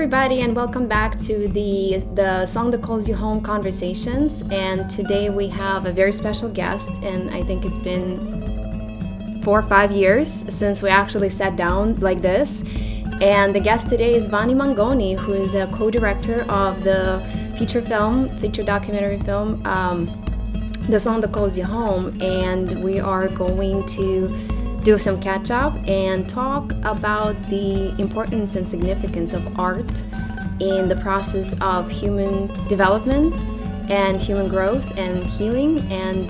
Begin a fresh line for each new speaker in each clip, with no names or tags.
everybody, and welcome back to the Song That Calls You Home conversations. And today we have a very special guest, and I think it's been 4 or 5 years since we actually sat down like this. And the guest today is Vanni Mangoni, who is a co-director of the feature documentary film, The Song That Calls You Home. And we are going to do some catch up and talk about the importance and significance of art in the process of human development and human growth and healing, and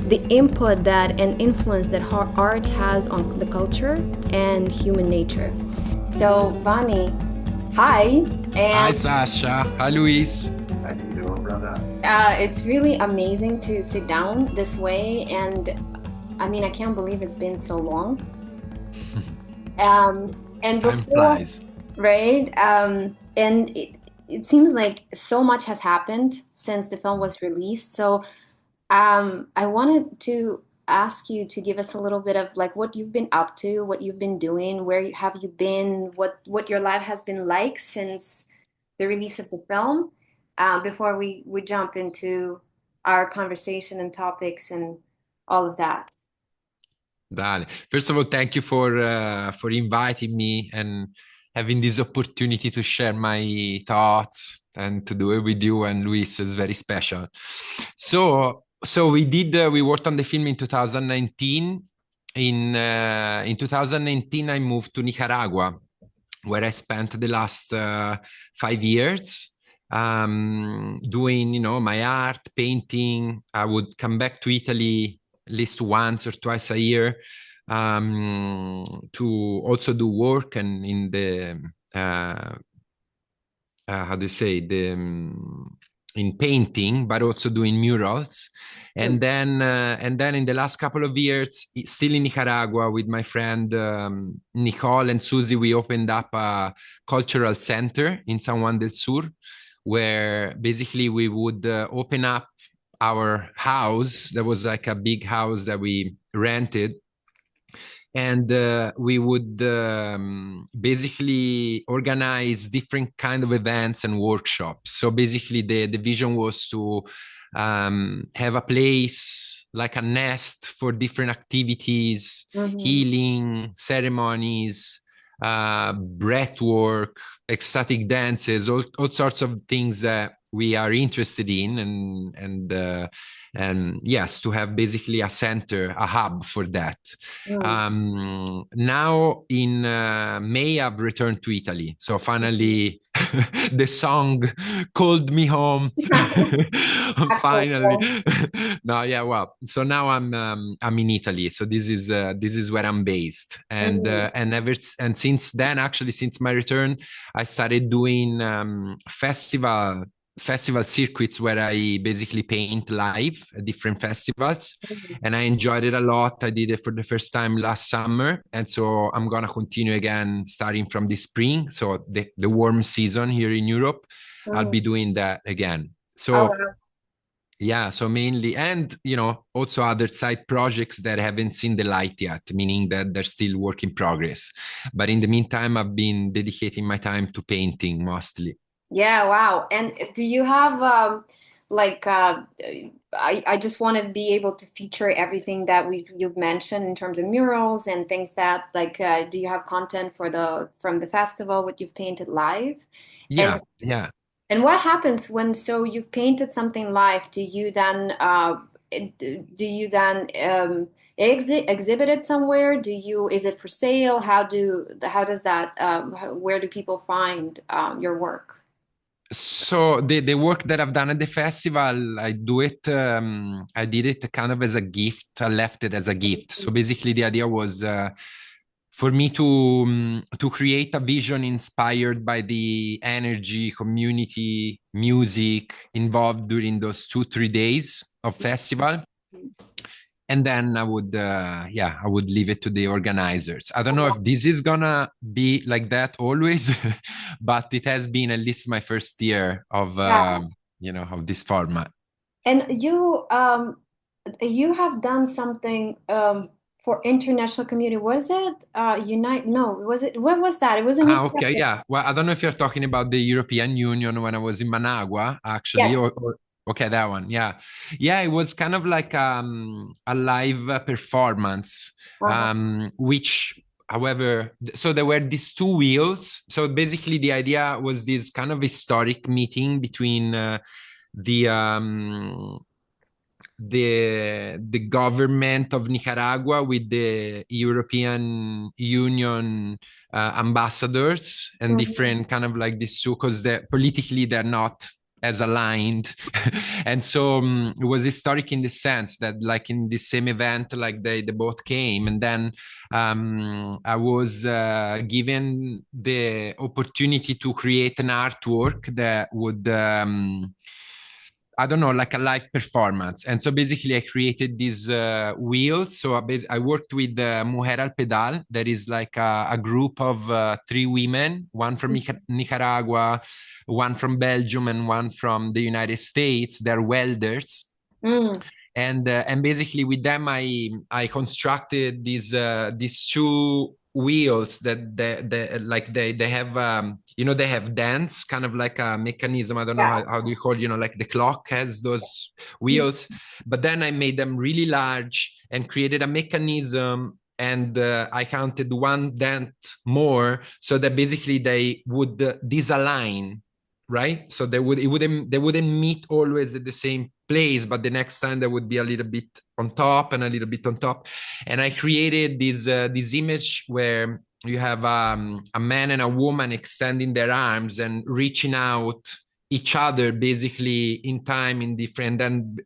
the input that and influence that art has on the culture and human nature. So Vanni, hi.
Hi Sasha, hi Luis.
How you doing, brother?
It's really amazing to sit down this way, and I mean, I can't believe it's been so long. And before,
Time flies.
right? And it seems like so much has happened since the film was released. So I wanted to ask you to give us a little bit of like what you've been up to, what you've been doing, have you been, what your life has been like since the release of the film. Before we jump into our conversation and topics and all of that.
Dale. First of all, thank you for inviting me and having this opportunity to share my thoughts and to do it with you and Luis is very special. So we worked on the film in 2019. In 2019, I moved to Nicaragua, where I spent the last 5 years. Doing, my art, painting. I would come back to Italy at least once or twice a year to also do work and in the how do you say in painting, but also doing murals. And then in the last couple of years, still in Nicaragua with my friend Nicole and Susie, we opened up a cultural center in San Juan del Sur, where basically we would open up our house. There was like a big house that we rented. And we would basically organize different kind of events and workshops. So basically the vision was to have a place, like a nest for different activities, healing, ceremonies, breath work, ecstatic dances, all sorts of things that we are interested in, and yes, to have basically a center, a hub for that. Now in May, I've returned to Italy, so finally the song called me home. Finally. No, yeah, well, so now I'm in Italy, so this is where I'm based, and since then, actually, since my return, I started doing festival circuits where I basically paint live at different festivals, and I enjoyed it a lot. I did it for the first time last summer, and so I'm gonna continue again starting from the spring, so the warm season here in Europe. I'll be doing that again. So yeah, so mainly, and also other side projects that haven't seen the light yet, meaning that they're still work in progress. But in the meantime, I've been dedicating my time to painting mostly.
Yeah, wow. And do you have I just want to be able to feature everything that you've mentioned in terms of murals and things that do you have content from the festival, what you've painted live?
Yeah,
And
yeah.
and what happens so you've painted something live? Do you then exhibit it somewhere? Is it for sale? How does that where do people find your work?
So the work that I've done at the festival, I did it kind of as a gift. I left it as a gift. So basically the idea was for me to create a vision inspired by the energy, community, music involved during those 2-3 days of festival. And then I would leave it to the organizers. I don't know if this is gonna be like that always, but it has been at least my first year of of this format.
And you have done something for international community. Was it Unite? No, was it? What was that? It was a new.
Okay, yeah. Well, I don't know if you're talking about the European Union when I was in Managua, actually,
Yes.
or okay, that one. Yeah, yeah. It was kind of like a live performance,
Uh-huh.
which, however, so there were these two wheels. So basically, the idea was this kind of historic meeting between the the government of Nicaragua with the European Union ambassadors and
Mhm.
different kind of like these two because politically they're not as aligned and so it was historic in the sense that like in the same event like they both came and then I was given the opportunity to create an artwork that would I don't know, like a live performance. And so basically, I created these wheels. So I worked with Mujer al Pedal. That is like a group of three women, one from Nicaragua, one from Belgium, and one from the United States. They're welders
Mm.
and basically with them I constructed these two wheels that they have they have dents kind of like a mechanism. I don't know
Yeah.
how do you call like the clock has those wheels, but then I made them really large and created a mechanism and I counted one dent more so that basically they would disalign, right? So they wouldn't meet always at the same place, but the next time they would be a little bit on top and a little bit on top. And I created this image where you have a man and a woman extending their arms and reaching out each other basically in time in different and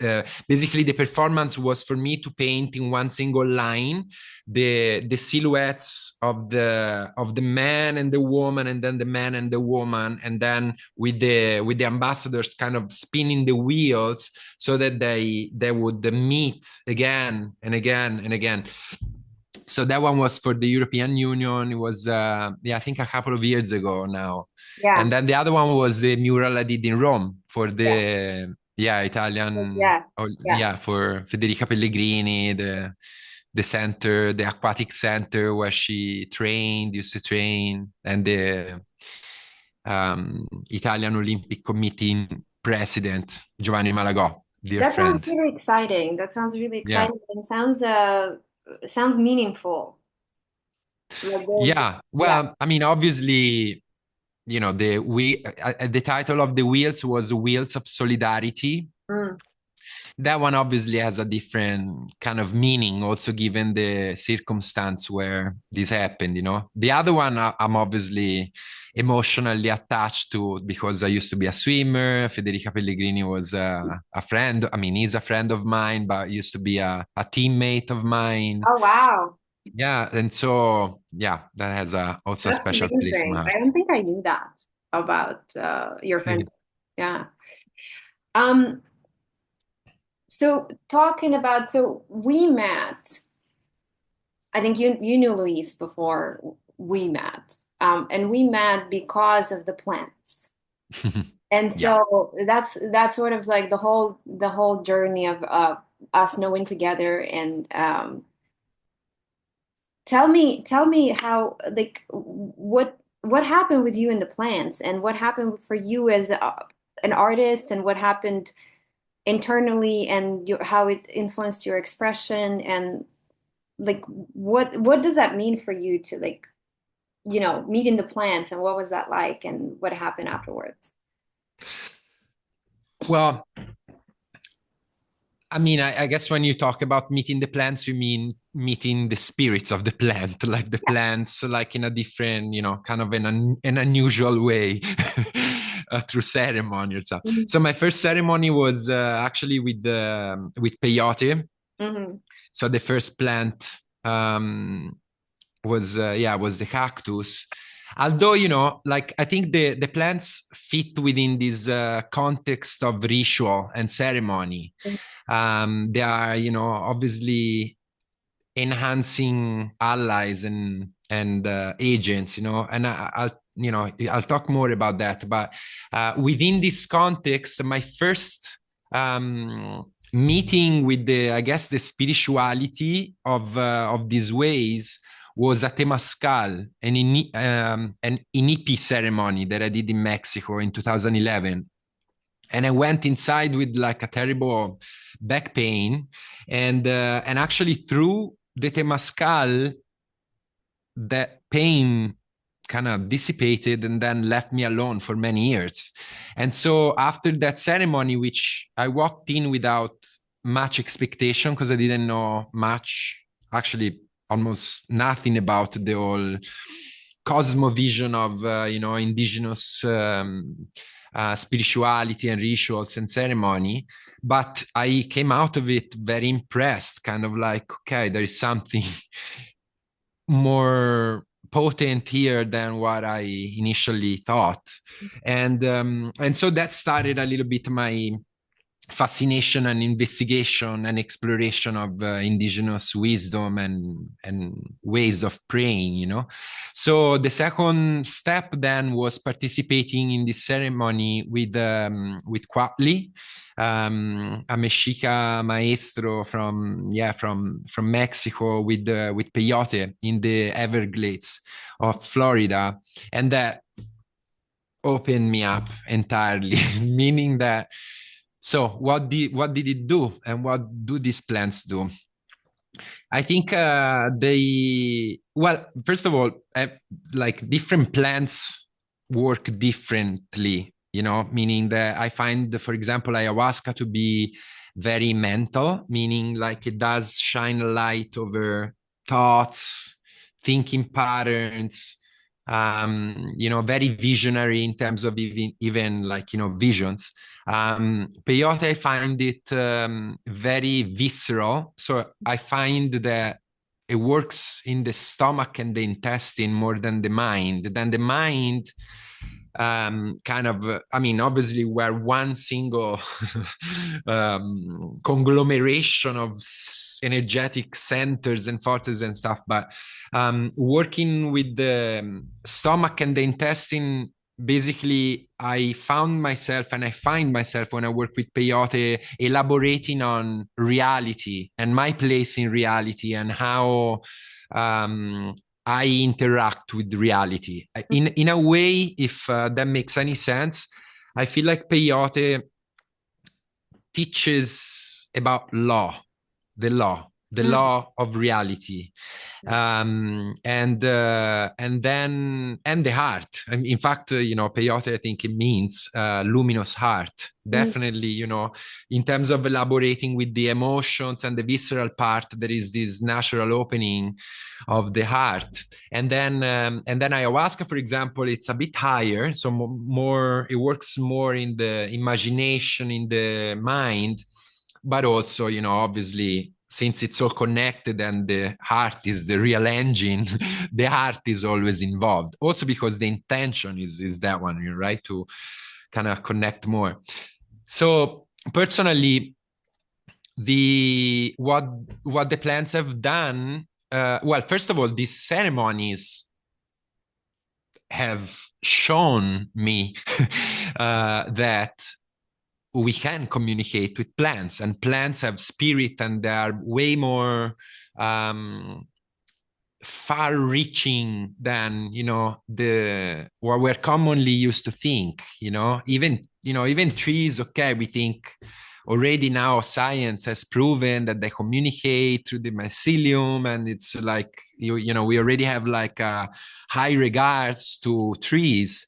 basically the performance was for me to paint in one single line the silhouettes of the man and the woman and then the man and the woman and then with the ambassadors kind of spinning the wheels so that they would meet again and again and again. So that one was for the European Union. It was I think a couple of years ago now.
Yeah.
And then the other one was the mural I did in Rome for
Yeah.
the Italian,
Yeah. Yeah.
for Federica Pellegrini, the center, the aquatic center where she used to train, and the Italian Olympic Committee president Giovanni Malagò, dear
That sounds
friend.
really exciting. That sounds really
Yeah.
exciting and sounds meaningful. Like there's
Yeah.
yeah.
Well, I mean, obviously, the title of the wheels was Wheels of Solidarity.
Mm.
That one obviously has a different kind of meaning, also given the circumstance where this happened. The other one I'm obviously emotionally attached to because I used to be a swimmer. Federica Pellegrini was a friend. I mean, he's a friend of mine, but used to be a teammate of mine.
Oh wow.
Yeah, and so yeah, that has also a
That's
special place in my
amazing. I
heart.
don't think I knew that about your friend.
See.
Yeah. Um, so talking about so we met, I think you knew Luis before we met. And we met because of the plants. And
Yeah.
so that's sort of like the whole journey of us knowing together and tell me how like what happened with you in the plants and what happened for you as an artist and what happened internally and how it influenced your expression and like what does that mean for you to like meeting the plants and what was that like and what happened afterwards?
Well, I mean, I guess when you talk about meeting the plants, you mean meeting the spirits of the plant, like the plants, like in a different, kind of an unusual way through ceremony or something.
Mhm.
So my first ceremony was actually with peyote.
Mhm.
So the first plant was the cactus. Although, like I think the plants fit within this context of ritual and ceremony. They are, obviously enhancing allies and agents, and I'll talk more about that. But within this context, my first meeting with I guess the spirituality of these ways was a Temazcal, an inipi ceremony that I did in Mexico in 2011. And I went inside with like a terrible back pain, and actually through the Temazcal, that pain kind of dissipated and then left me alone for many years. And so after that ceremony, which I walked in without much expectation because I didn't know much, actually almost nothing about the whole cosmovision of indigenous spirituality and rituals and ceremony, but I came out of it very impressed, kind of like, okay, there is something more potent here than what I initially thought. And so that started a little bit my fascination and investigation and exploration of indigenous wisdom and ways of praying, you know. So the second step then was participating in this ceremony with Kwatli, a Mexica maestro from Mexico, with peyote in the Everglades of Florida, and that opened me up entirely, meaning that. So what did it do, and what do these plants do? I think first of all, like different plants work differently, you know, meaning that I find, for example, ayahuasca to be very mental, meaning like it does shine a light over thoughts, thinking patterns, very visionary in terms of even like, visions. Peyote, I find it very visceral. So I find that it works in the stomach and the intestine more than the mind. Then the mind, obviously we're one single conglomeration of energetic centers and forces and stuff, but working with the stomach and the intestine, basically I found myself, and I find myself when I work with peyote, elaborating on reality and my place in reality, and how I interact with reality. In a way, if that makes any sense, I feel like peyote teaches about the law of reality, and the heart. In fact, peyote, I think it means luminous heart. Definitely, in terms of elaborating with the emotions and the visceral part, there is this natural opening of the heart. And then ayahuasca, for example, it's a bit higher, so more it works more in the imagination, in the mind, but also, obviously, since it's all connected and the heart is the real engine, the heart is always involved. Also because the intention is that one, right? To kind of connect more. So personally, what the plants have done, first of all, these ceremonies have shown me that we can communicate with plants, and plants have spirit, and they are way more far-reaching than what we're commonly used to think. Even trees. Okay, we think already now science has proven that they communicate through the mycelium, and it's like we already have like high regards to trees.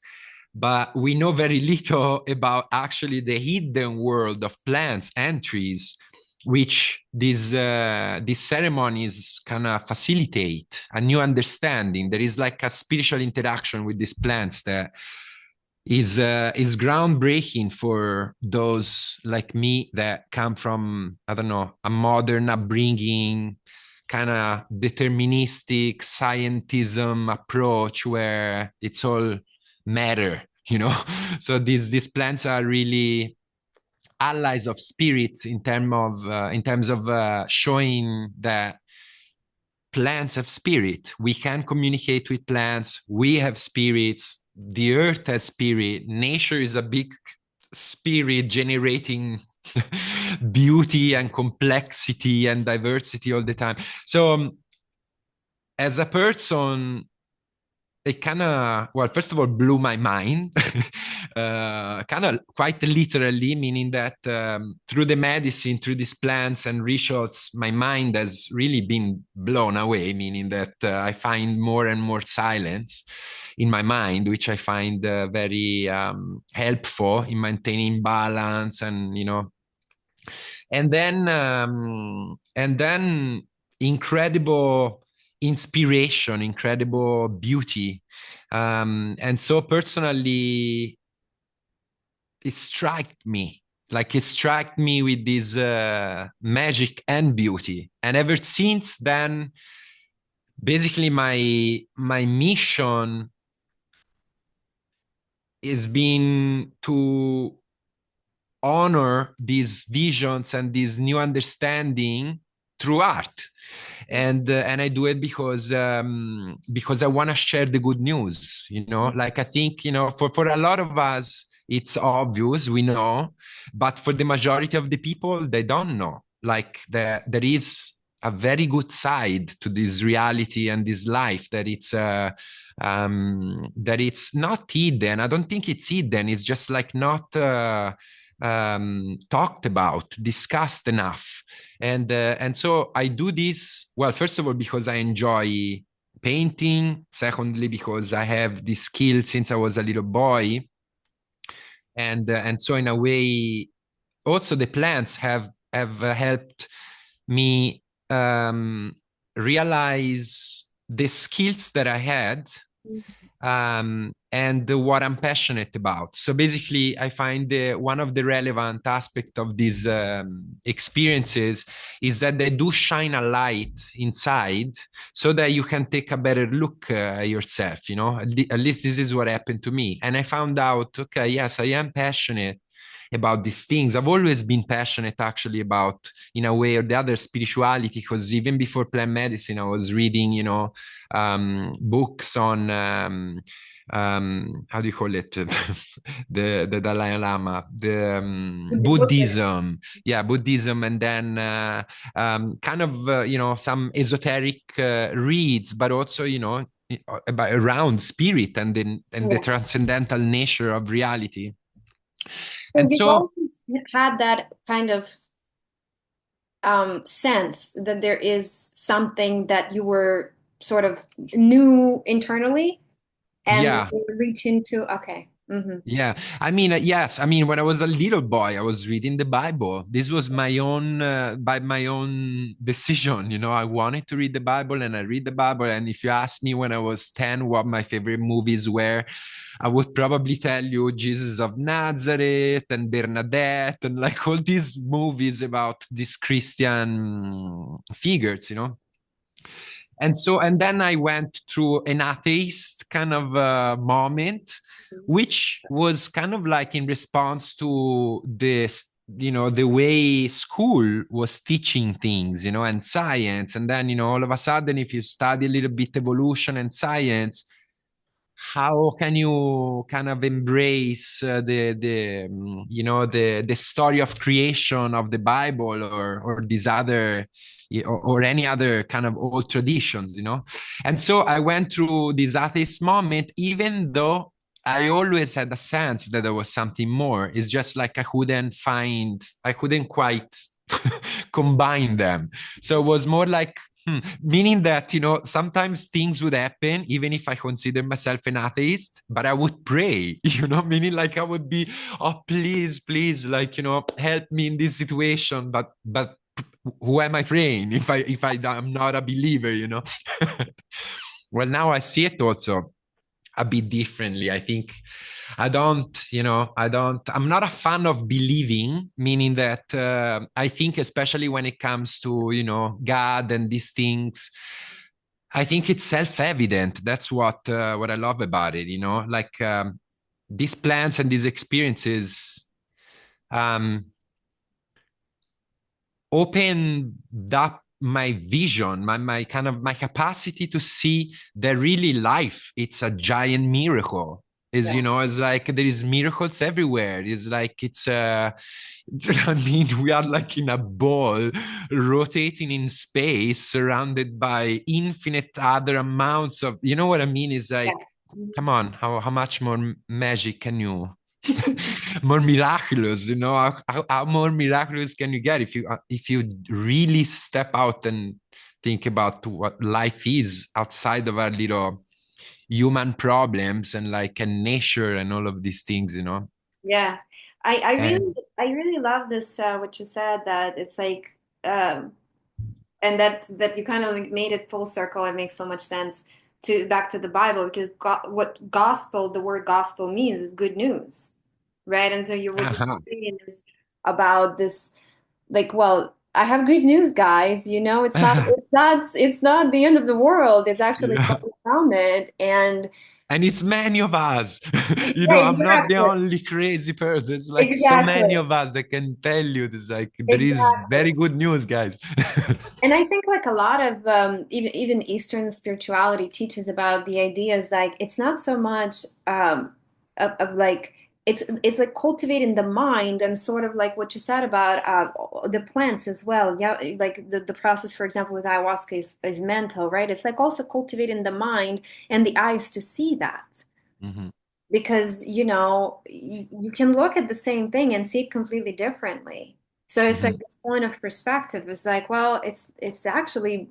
But we know very little about actually the hidden world of plants and trees, which these ceremonies kind of facilitate a new understanding. There is like a spiritual interaction with these plants that is groundbreaking for those like me that come from, I don't know, a modern upbringing, kind of deterministic scientism approach where it's all matter, So these plants are really allies of spirits in terms of showing that plants have spirit. We can communicate with plants. We have spirits. The earth has spirit. Nature is a big spirit generating beauty and complexity and diversity all the time. So as a person, it kind of, well, first of all, blew my mind, kind of quite literally, meaning that through the medicine, through these plants and rituals, my mind has really been blown away, meaning that I find more and more silence in my mind, which I find very helpful in maintaining balance and, and then incredible inspiration, incredible beauty. And so personally, it struck me with this magic and beauty. And ever since then, basically my mission has been to honor these visions and this new understanding through art. And I do it because I want to share the good news. Like I think for a lot of us it's obvious, we know, but for the majority of the people they don't know. Like there is a very good side to this reality and this life that it's not hidden. I don't think it's hidden. It's just like not talked about, discussed enough. And so I do this, well, first of all, because I enjoy painting. Secondly, because I have this skill since I was a little boy. And so in a way, also the plants have helped me realize the skills that I had, and what I'm passionate about. So basically, I find one of the relevant aspects of these experiences is that they do shine a light inside so that you can take a better look at yourself, At least this is what happened to me. And I found out, okay, yes, I am passionate about these things. I've always been passionate actually about, in a way or the other, spirituality, because even before plant medicine, I was reading, books on how do you call it? the Dalai Lama, the Buddhism. Yeah, Buddhism, and then kind of some esoteric reads, but also about around spirit and the transcendental nature of reality.
And so you had that kind of sense that there is something that you were sort of knew internally and reach into. Okay. Mm-hmm.
Yeah, I mean, yes. I mean, when I was a little boy, I was reading the Bible. This was my own, by my own decision. I wanted to read the Bible, and I read the Bible. And if you ask me when I was 10 what my favorite movies were, I would probably tell you Jesus of Nazareth and Bernadette and like all these movies about these Christian figures. And then I went through an atheist kind of moment, which was kind of like in response to this, the way school was teaching things, and science. And then, all of a sudden, if you study a little bit evolution and science, how can you kind of embrace the story of creation of the Bible or these other or any other kind of old traditions, And so I went through this atheist moment, even though I always had a sense that there was something more. It's just like I couldn't quite combine them. So it was more like, meaning that, sometimes things would happen, even if I consider myself an atheist, but I would pray, meaning like I would be, oh, please, like, help me in this situation. But who am I praying if I'm not a believer, Well, now I see it also a bit differently. I think I'm not a fan of believing, meaning that I think, especially when it comes to, God and these things, I think it's self-evident. That's what I love about it, like these plants and these experiences opened up my vision, my kind of my capacity to see that really life, it's a giant miracle. is, you know, it's like there is miracles everywhere. It's like it's I mean, we are like in a ball rotating in space, surrounded by infinite other amounts of, you know what I mean? It's like, come on, how much more magic can you more miraculous, you know, how more miraculous can you get if you really step out and think about what life is outside of our little human problems and like and nature and all of these things, you know.
Yeah.
And
I really love this what you said, that it's like um and that you kind of like made it full circle. It makes so much sense to back to the Bible, because what gospel, the word gospel means is good news, right? And so what you're
uh-huh.
saying is about this, like, well, I have good news, guys. You know, it's not the end of the world. It's actually
Yeah.
far from it. And
And it's many of us. You
yeah,
know, I'm not the
exactly,
only crazy person. It's like so
exactly,
many of us that can tell you this. Like there is
exactly.
very good news, guys.
And I think like a lot of even Eastern spirituality teaches about the ideas, like it's not so much of like it's like cultivating the mind, and sort of like what you said about the plants as well. Yeah, like the process, for example, with ayahuasca is mental, right? It's like also cultivating the mind and the eyes to see that,
Mhm.
because you know you can look at the same thing and see it completely differently. So it's like
Mhm.
this point of perspective is like, well, it's actually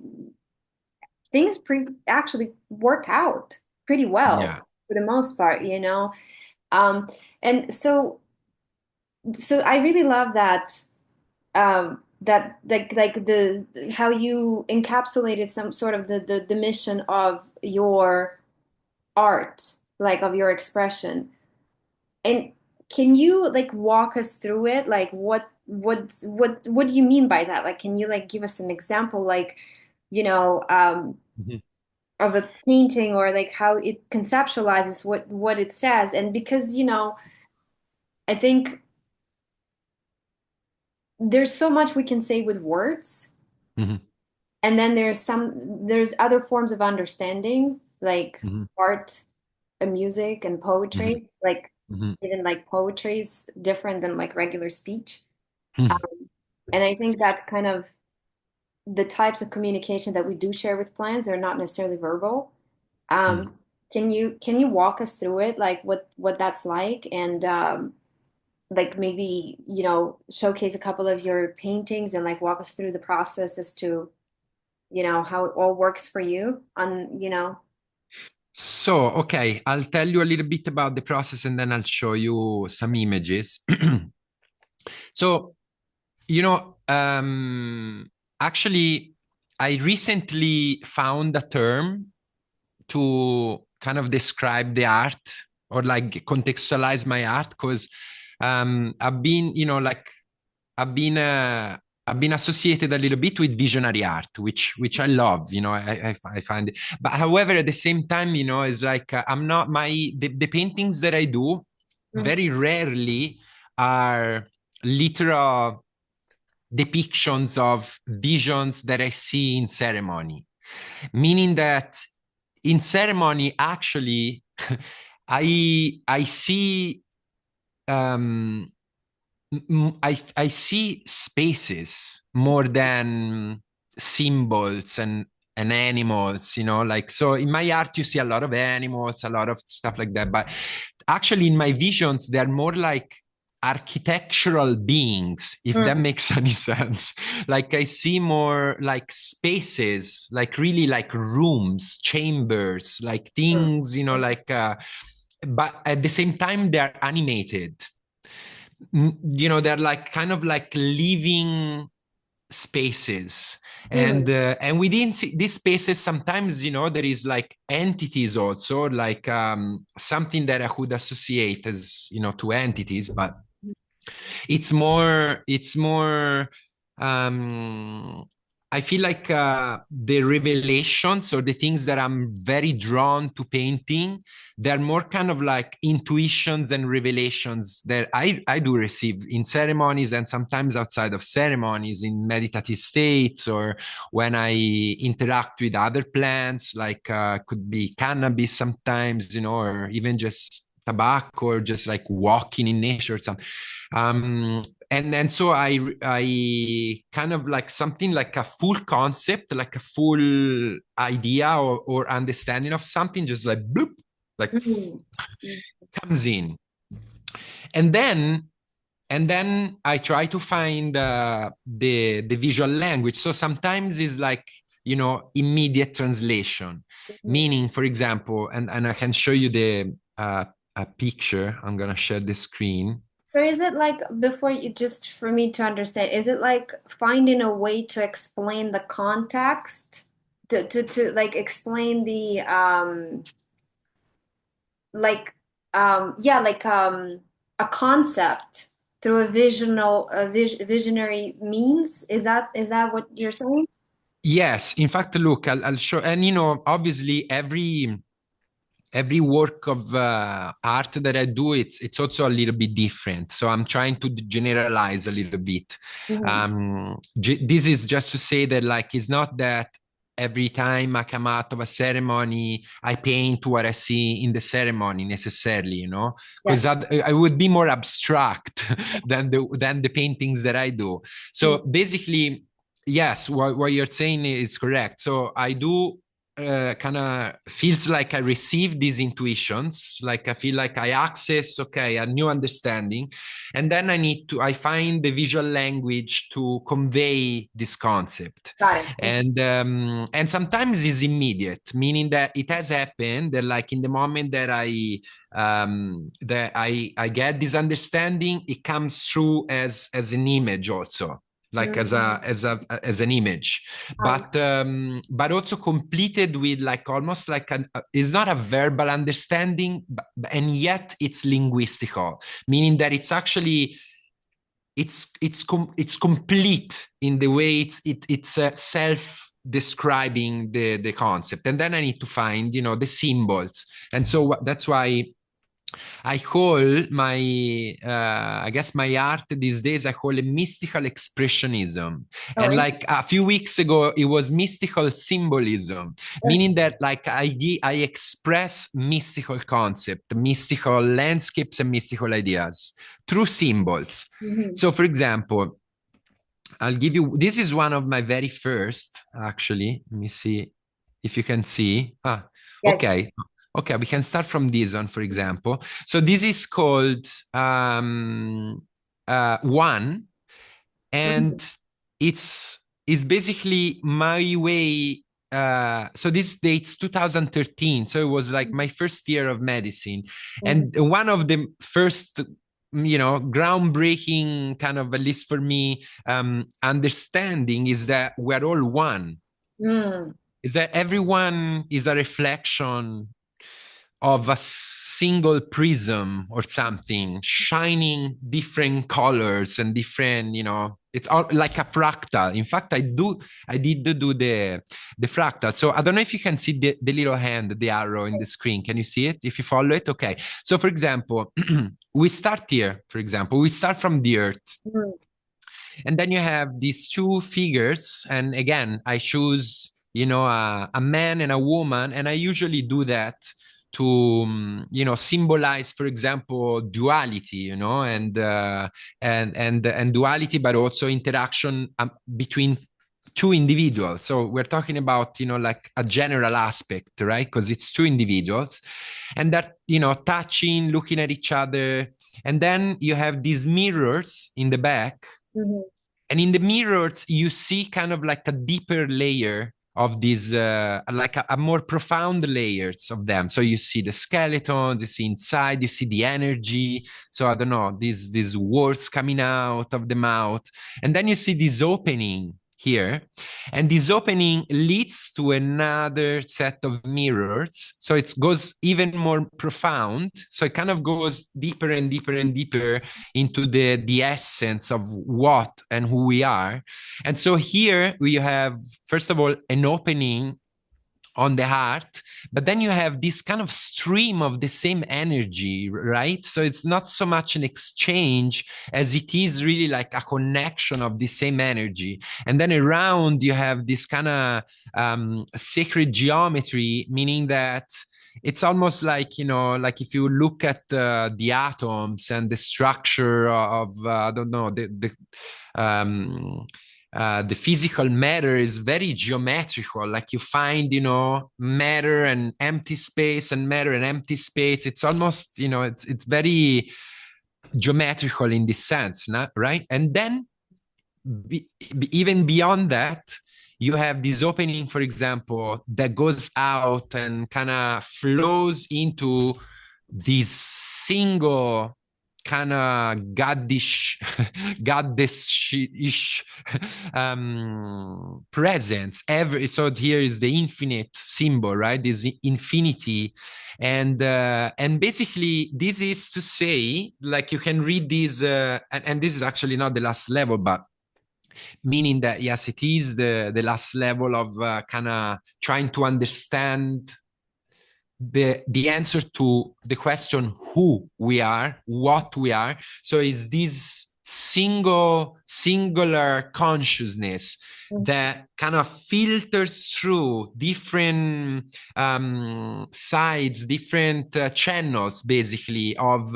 things actually work out pretty well
Yeah.
for the most part, you know. um and so I really love that, that like the how you encapsulated some sort of the mission of your art, like of your expression. And can you like walk us through it? Like what do you mean by that? Like can you like give us an example, like, you know,
Mhm.
of a painting, or like how it conceptualizes what it says? And because, you know, I think there's so much we can say with words,
Mhm.
and then there's other forms of understanding, like
Mhm.
art and music and
Mhm.
poetry, like
Mhm.
even like poetry is different than like regular speech.
Mhm.
Um, and I think that's kind of the types of communication that we do share with plants. They're not necessarily verbal.
Mhm.
Can you walk us through it, like what that's like, and like maybe, you know, showcase a couple of your paintings and like walk us through the process as to, you know, how it all works for you on, you know.
So, okay, I'll tell you a little bit about the process and then I'll show you some images. So, you know, actually, I recently found a term to kind of describe the art or like contextualize my art because I've been, you know, like I've been uh, I've been associated a little bit with visionary art, which I love. You know, I find it. But however, at the same time, you know, it's like I'm not the paintings that I do
Mm,
very rarely are literal depictions of visions that I see in ceremony, meaning that in ceremony, actually, I see um, I see spaces more than symbols and animals, you know, like so in my art you see a lot of animals, a lot of stuff like that, but actually in my visions they're more like architectural beings, if that
mm,
makes any sense. Like I see more like spaces, like really like rooms, chambers, like
mm,
things, you know, like but at the same time they're animated. You know, they're like kind of like living spaces,
mm,
and within these spaces sometimes, you know, there is like entities also, like something that I could associate as, you know, to entities, but it's more um I feel like the revelations or the things that I'm very drawn to painting, they're more kind of like intuitions and revelations that I do receive in ceremonies and sometimes outside of ceremonies in meditative states or when I interact with other plants, like could be cannabis sometimes, you know, or even just tobacco or just like walking in nature or something. And so I kind of like something like a full concept, like a full idea or understanding of something, just like bloop, like
Mm.
comes in. And then I try to find the visual language. So sometimes it's like, immediate translation,
Mhm.
meaning, for example, and I can show you a picture. I'm gonna share the screen.
So is it like, before you, just for me to understand, is it like finding a way to explain the context, to like explain the like yeah, like a concept through visionary means? Is that what you're saying?
Yes, in fact, look, I'll show, and obviously every work of art that I do, it's also a little bit different. So I'm trying to generalize a little bit.
Mhm.
This is just to say that, like, it's not that every time I come out of a ceremony, I paint what I see in the ceremony necessarily, because
Yes.
I would be more abstract than the paintings that I do.
Mhm.
So basically, yes, what you're saying is correct. So I do kind of feels like I receive these intuitions, like I feel like I access, okay, a new understanding, and then I find the visual language to convey this concept,
Got it. Mhm.
and sometimes it's immediate, meaning that it has happened that like in the moment that I get this understanding, it comes through as an image also, like as a
Mhm.
as an image, but also completed with like almost like it's not a verbal understanding, and yet it's linguistical, meaning that it's actually it's complete in the way it's self describing the concept, and then I need to find the symbols, and so that's why I call I guess my art these days, I call it mystical expressionism.
Oh,
And like a few weeks ago, it was mystical symbolism, meaning that like I express mystical concept, mystical landscapes and mystical ideas through symbols.
mhm.
So for example, I'll give you, this is one of my very first, actually. Let me see if you can see.
Yes.
Okay. Okay, we can start from this one, for example. So this is called One,
Mhm.
and it's basically my way. So this dates 2013, so it was like my first year of medicine,
Mhm.
and one of the first groundbreaking kind of, at least for me, understanding is that we're all one,
Mm.
is that everyone is a reflection of a single prism or something, shining different colors and different, it's all like a fractal. In fact, I did do the fractal. So I don't know if you can see the little hand, the arrow in the screen. Can you see it? If you follow it, okay. So for example, we start here, for example, we start from the earth,
Mm.
and then you have these two figures, and again I choose a man and a woman, and I usually do that to symbolize, for example, duality, and duality, but also interaction between two individuals. So we're talking about like a general aspect, right? Because it's two individuals, and that touching, looking at each other, and then you have these mirrors in the back,
Mhm.
and in the mirrors you see kind of like a deeper layer of these like a more profound layers of them. So you see the skeletons, you see inside, you see the energy. So I don't know, these words coming out of the mouth, and then you see this opening here, and this opening leads to another set of mirrors, so it goes even more profound, so it kind of goes deeper and deeper and deeper into the essence of what and who we are. And so here we have, first of all, an opening on the heart, but then you have this kind of stream of the same energy, right? So it's not so much an exchange as it is really like a connection of the same energy. And then around you have this kind of sacred geometry, meaning that it's almost like, you know, like if you look at the atoms and the structure of I don't know, the physical matter is very geometrical. Like you find, you know, matter and empty space and matter and empty space. It's almost, you know, it's very geometrical in this sense, right? And then even beyond that, you have this opening, for example, that goes out and kind of flows into this single kind of goddess goddess-ish presence. So here is the infinite symbol, right? This infinity, and basically this is to say, like you can read this, and this is actually not the last level, but meaning that yes, it is the last level of kind of trying to understand the answer to the question who we are, what we are. So is this singular consciousness that kind of filters through different sides, different channels, basically, of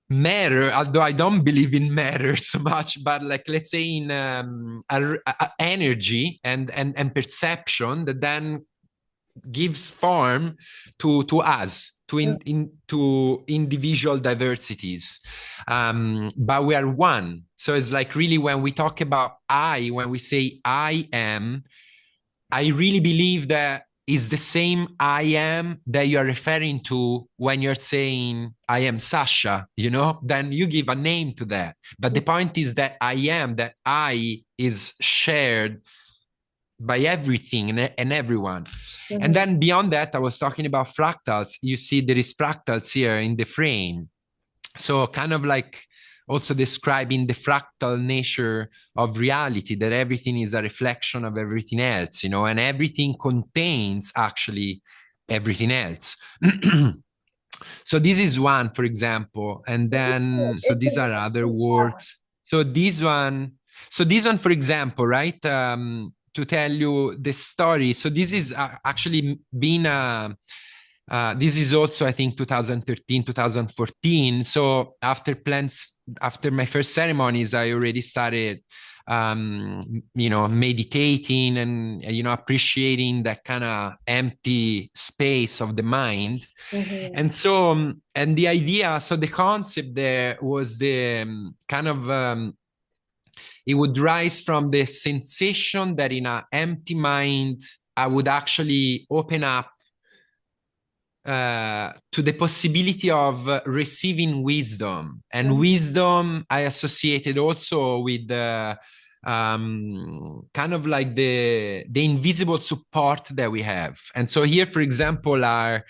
matter, although I don't believe in matter so much, but like, let's say in energy and perception that then gives form to us, to individual diversities. But we are one. So it's like really when we talk about when we say I am, I really believe that is the same I am that you are referring to when you're saying I am Sasha, you know, then you give a name to that. But the point is that I am, that I is shared by everything and everyone. And then beyond that, I was talking about fractals. You see there is fractals here in the frame. So kind of like also describing the fractal nature of reality, that everything is a reflection of everything else, you know, and everything contains actually everything else. So this is one, for example, and then, so these are other works. So this one, for example, right, to tell you the story. So this is actually been this is also, I think, 2013, 2014. So after my first ceremonies, I already started, you know, meditating and, you know, appreciating that kind of empty space of the mind. And so, and the idea, so the concept there was the kind of, it would rise from the sensation that in an empty mind, I would actually open up to the possibility of receiving wisdom. And wisdom I associated also with kind of like the invisible support that we have. And so here, for example, are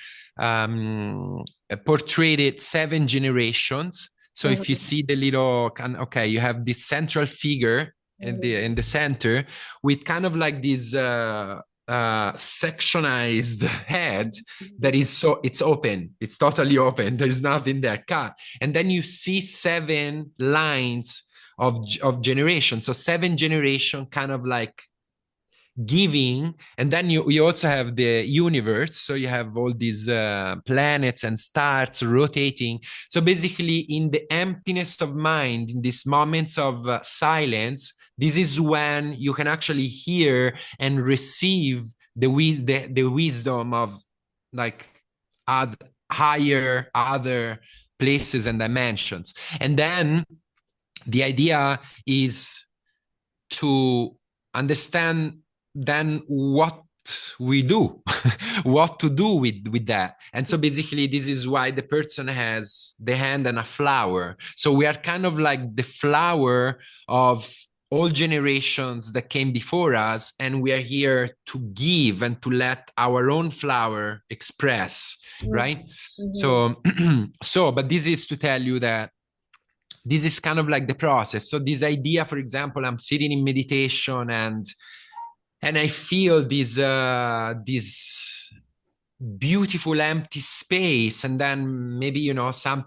portrayed 7 generations. So if you see the little, okay, you have this central figure in the center with kind of like this sectionized head that is, so it's open, it's totally open, there's nothing there cut. And then you see 7 lines of generation. So 7 generation kind of like giving, and then you also have the universe. So you have all these planets and stars rotating. So basically in the emptiness of mind, in these moments of silence, this is when you can actually hear and receive the wisdom of like higher other places and dimensions. And then the idea is to understand then what we do, what to do with that. And so basically this is why the person has the hand and a flower. So we are kind of like the flower of all generations that came before us, and we are here to give and to let our own flower express, right? So but this is to tell you that this is kind of like the process. So this idea, for example, I'm sitting in meditation and I feel this beautiful empty space, and then maybe, you know, some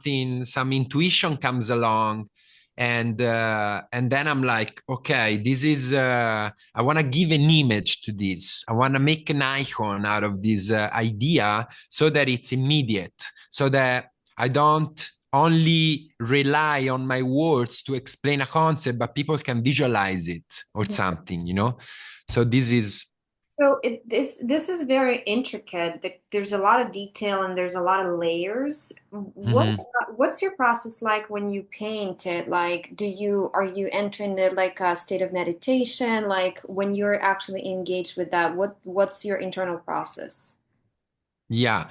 intuition comes along, and then I'm like, okay, this is I want to give an image to this. I want to make an icon out of this idea so that it's immediate, so that I don't only rely on my words to explain a concept, but people can visualize it or something, you know. So this is
So this is very intricate. There's a lot of detail and there's a lot of layers.
mhm.
What's your process like when you paint it? Like, are you entering it like a state of meditation? Like when you're actually engaged with that, what's your internal process?
Yeah.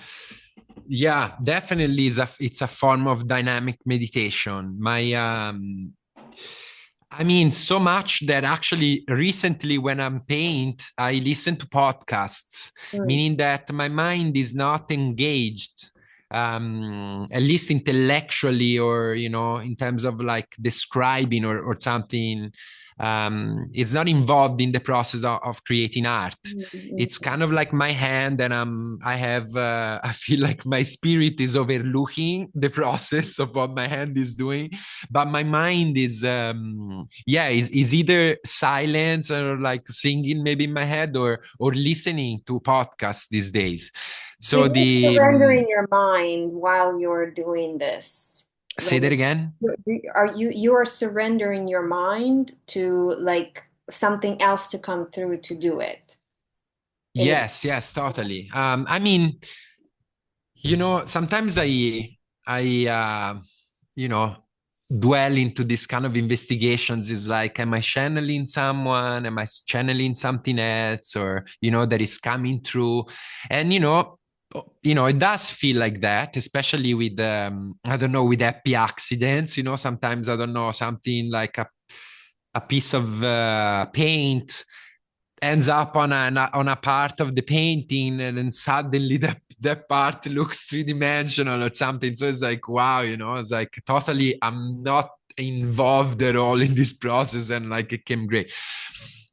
Yeah, definitely it's a form of dynamic meditation. I mean, so much that actually recently when I'm paint, I listen to podcasts,
Mm,
meaning that my mind is not engaged, at least intellectually or, you know, in terms of like describing or something. It's not involved in the process of creating art.
mm,
It's
mm.
kind of like my hand, and I feel like my spirit is overlooking the process of what my hand is doing, but my mind is is either silence or like singing maybe in my head or listening to podcasts these days.
So
So
you're
the
surrendering your mind while you're doing this.
say that again.
You are surrendering your mind to like something else to come through to do it. In a,
Yes, totally. I mean, you know, sometimes I you know, dwell into this kind of investigations. Is like, am I channeling someone? Am I channeling something else? Or, you know, that is coming through. And, you know, it does feel like that, especially with, I don't know, with happy accidents, you know, sometimes, I don't know, something like a piece of paint ends up on a part of the painting, and then suddenly that part looks three-dimensional or something. So it's like, wow, you know, it's like totally I'm not involved at all in this process, and like it came great.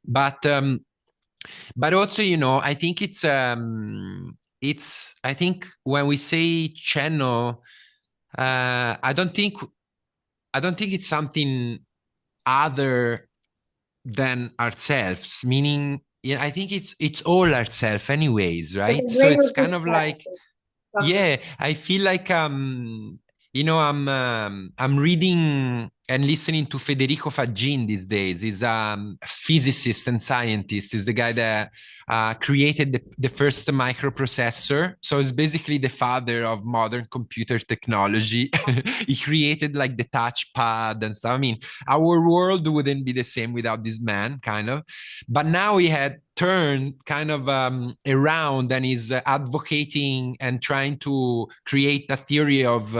But also, you know, I think it's I think when we say channel, I don't think it's something other than ourselves, meaning, I think it's all ourselves anyways,
it's
right?
a
So
greater
it's kind of like,
perspective. Something.
yeah, I feel like I'm reading and listening to Federico Faggin these days. He's a physicist and scientist. He's the guy that created the first microprocessor. So it's basically the father of modern computer technology. He created like the touchpad and stuff. I mean, our world wouldn't be the same without this man, kind of. But now he had turned kind of around and is advocating and trying to create a theory of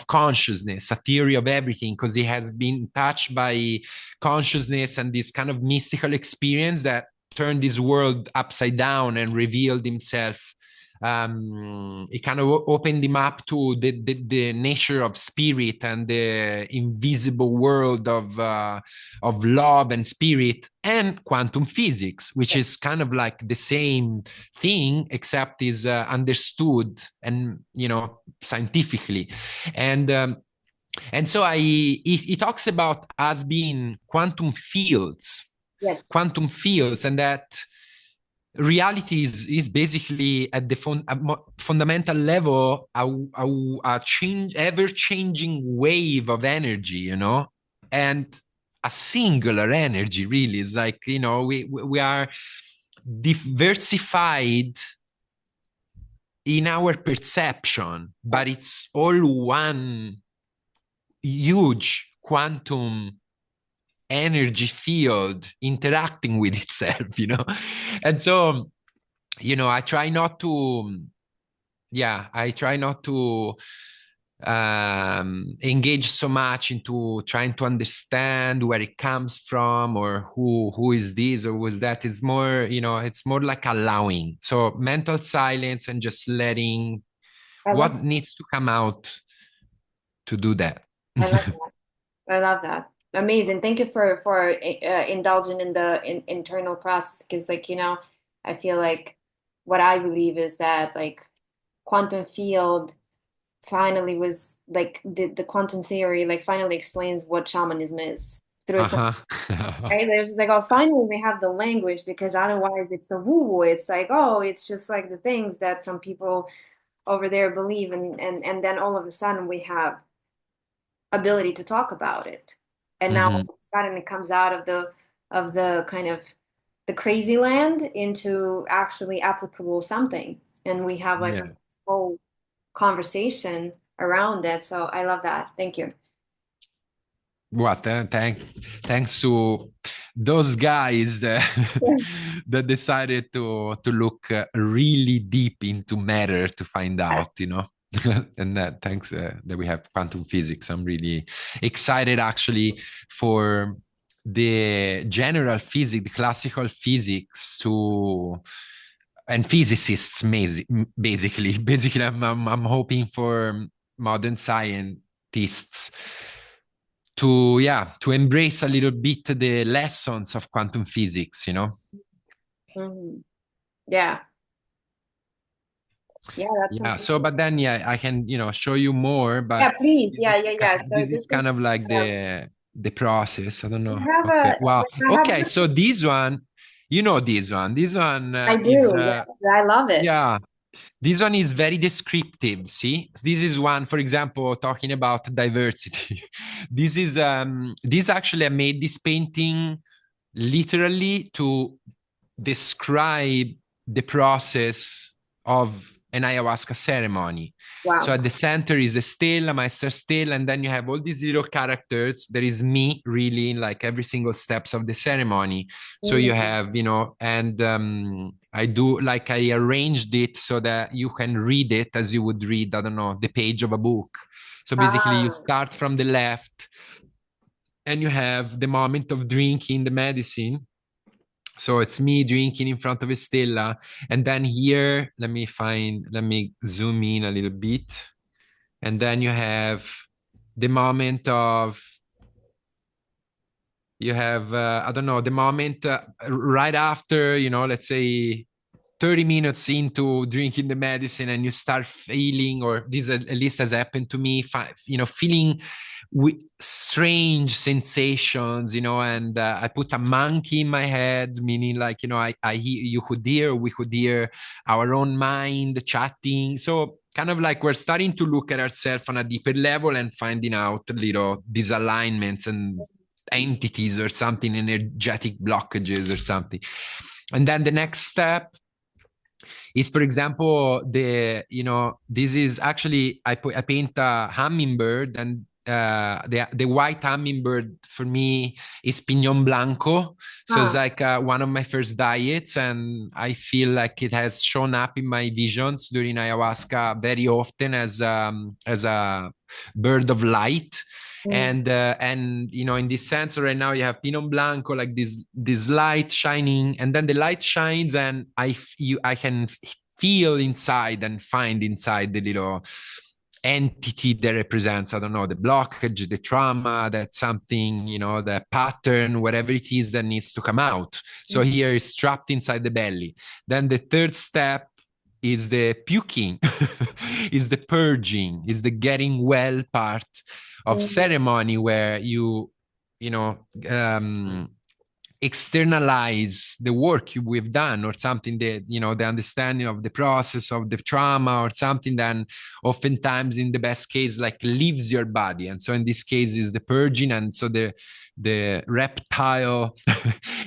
consciousness, a theory of everything, because he has been touched by consciousness and this kind of mystical experience that turned this world upside down and revealed himself. It kind of opened him up to the nature of spirit and the invisible world of love and spirit and quantum physics, which is kind of like the same thing except is understood and, you know, scientifically. And um, and so he talks about us being
Yes.
quantum fields, and that reality is basically at the fundamental level a ever changing wave of energy, you know, and a singular energy. Really, is like, you know, we are diversified in our perception, but it's all one huge quantum energy field interacting with itself, you know. And so, you know, I try not to engage so much into trying to understand where it comes from or who is this or who is that. Is more, you know, it's more like allowing, so mental silence and just letting
I love
what needs to come out to do that.
I love that. I love that. Amazing. Thank you for indulging in the internal process because like, I feel like what I believe is that like quantum field finally was like the quantum theory like finally explains what shamanism is through some,
Uh-huh.
right? There's like, oh, finally we have the language because otherwise it's a woo-woo. It's like, oh, it's just like the things that some people over there believe, and then all of a sudden we have ability to talk about it. And now all
Hmm.
of a sudden it comes out of the kind of the crazy land into actually applicable something. And we have like a
Yeah.
whole conversation around it. So I love that. Thank you.
What? Thanks to those guys that that decided to look really deep into matter to find out, you know. And thanks that we have quantum physics. I'm really excited actually for the general physics, the classical physics to and physicists basically I'm hoping for modern scientists to to embrace a little bit the lessons of quantum physics, you know.
Mhm. Yeah. Yeah, that's
Yeah, so
amazing.
but then I can show you more, but
Yeah, please. Yeah, yeah, yeah. So
this
this
is
is
kind of like the process. I don't
I
know.
have
Okay, wow.
I have
Okay, so this one, this one
I
is
do. Yeah, I love it.
yeah. This one is very descriptive. See, this is one, for example, talking about diversity. This actually I made this painting literally to describe the process of an ayahuasca ceremony. So
Wow.
at the center is a stela, master stela, and then you have all these little characters. There is me really in like every single steps of the ceremony. So you
Mhm.
have, and I do like I arranged it so that you can read it as you would read, I don't know, the page of a book. So basically you
Ah.
start from the left and you have the moment of drinking the medicine. So it's me drinking in front of a stella. And then here, let me zoom in a little bit. And then you have the moment of, you have, I don't know, the moment right after, let's say 30 minutes into drinking the medicine and you start feeling, or this at least has happened to me, feeling with strange sensations, and I put a monkey in my head, meaning like, you could hear, we could hear our own mind chatting. So kind of like we're starting to look at ourselves on a deeper level and finding out little disalignments and entities or something, energetic blockages or something. And then the next step is, for example, this is actually I paint a hummingbird, and the white hummingbird for me is Piñón Blanco. So it's
Ah.
like one of my first diets, and I feel like it has shown up in my visions during ayahuasca very often as a bird of light.
Mm.
And in this sense right now you have Pinot Blanco, like this light shining, and then the light shines and I can feel inside and find inside the little entity that represents, I don't know, the blockage, the trauma, that something, the pattern, whatever it is that needs to come out. So here is trapped inside the belly. Then the third step is the puking, is the purging, is the getting well part of
Mm.
ceremony, where you know um, externalize the work we've done, or something that, the understanding of the process of the trauma, or something that oftentimes in the best case like leaves your body. And so in this case is the purging, and so the reptile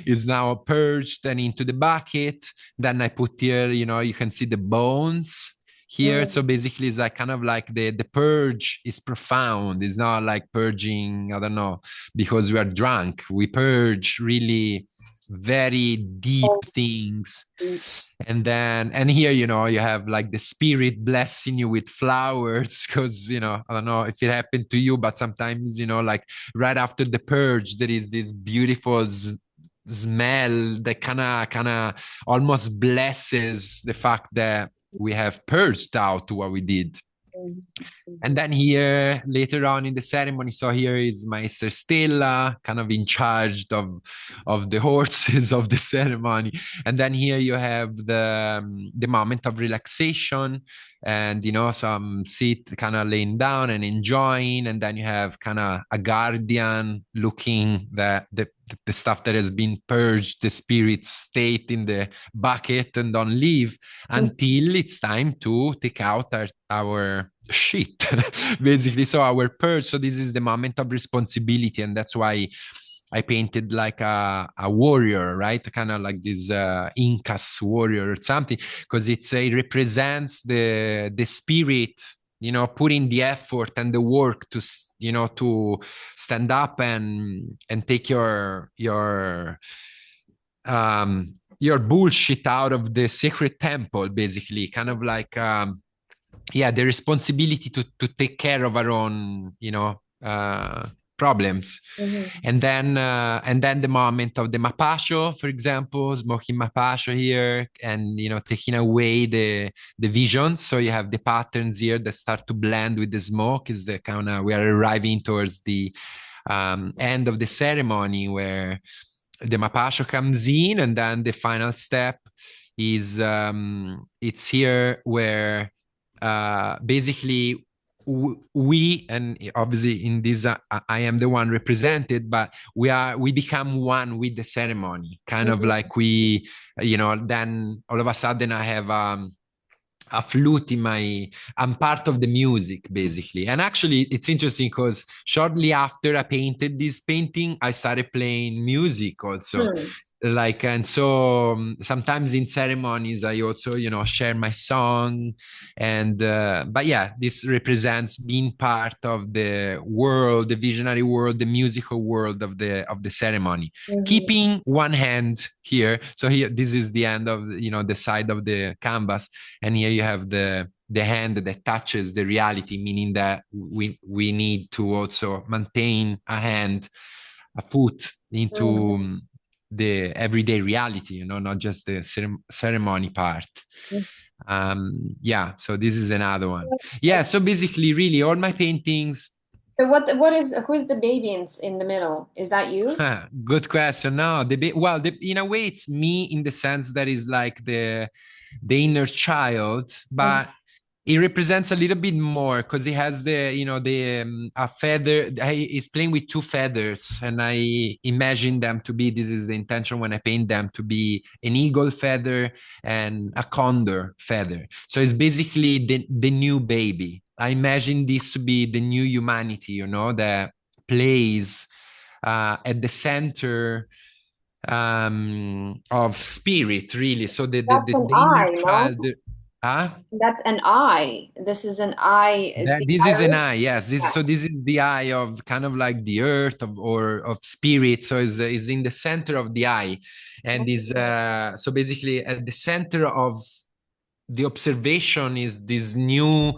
is now purged and into the bucket. Then I put here, you can see the bones here. So
Mm.
basically it's like kind of like the purge is profound. It's not like purging, I don't know, because we are drunk. We purge really very deep
Oh,
things.
deep.
And here, you have like the spirit blessing you with flowers, because, I don't know if it happened to you, but sometimes, like right after the purge, there is this beautiful smell that kind of almost blesses the fact that we have purged out what we did. And then here later on in the ceremony, so here is Maester Stella, kind of in charge of the horses of the ceremony. And then here you have the moment of relaxation, and some sit kind of laying down and enjoying. And then you have kind of a guardian looking the stuff that has been purged, the spirit state in the bucket and don't leave until it's time to take out our shit basically, so our purge. So this is the moment of responsibility, and that's why I painted like a warrior, right? Kind of like this Incas warrior or something, because it represents the spirit, putting the effort and the work to to stand up and take your bullshit out of the sacred temple, basically, kind of like the responsibility to take care of our own problems. And then the moment of the mapacho, for example, smoking mapacho here, and taking away the visions. So you have the patterns here that start to blend with the smoke. Is the kind of, we are arriving towards the end of the ceremony, where the mapacho comes in, and then the final step is it's here where basically we, and obviously in this I am the one represented, but we become one with the ceremony, kind of like we, then all of a sudden I have a flute I'm part of the music, basically. And actually it's interesting because shortly after I painted this painting, I started playing music also. Like, and so sometimes in ceremonies I also share my song, and but yeah, this represents being part of the world, the visionary world, the musical world of the ceremony. Keeping one hand here, so here, this is the end of the side of the canvas, and here you have the hand that touches the reality, meaning that we need to also maintain a foot into the everyday reality, not just the ceremony part. So this is another one. So basically, really, all my paintings.
So who is the baby in the middle? Is that you?
Good question. No, in a way, it's me, in the sense that is like the inner child, but it represents a little bit more, because he has a feather. He's playing with two feathers, and I imagine them to be, this is the intention when I paint them, to be an eagle feather and a condor feather. So it's basically the new baby. I imagine this to be the new humanity, that plays at the center of spirit, really. So the inner child.
That's an eye. This is an eye.
This is an eye, yes. So this is the eye of kind of like the earth or of spirit. So is in the center of the eye, and is so basically at the center of the observation is this new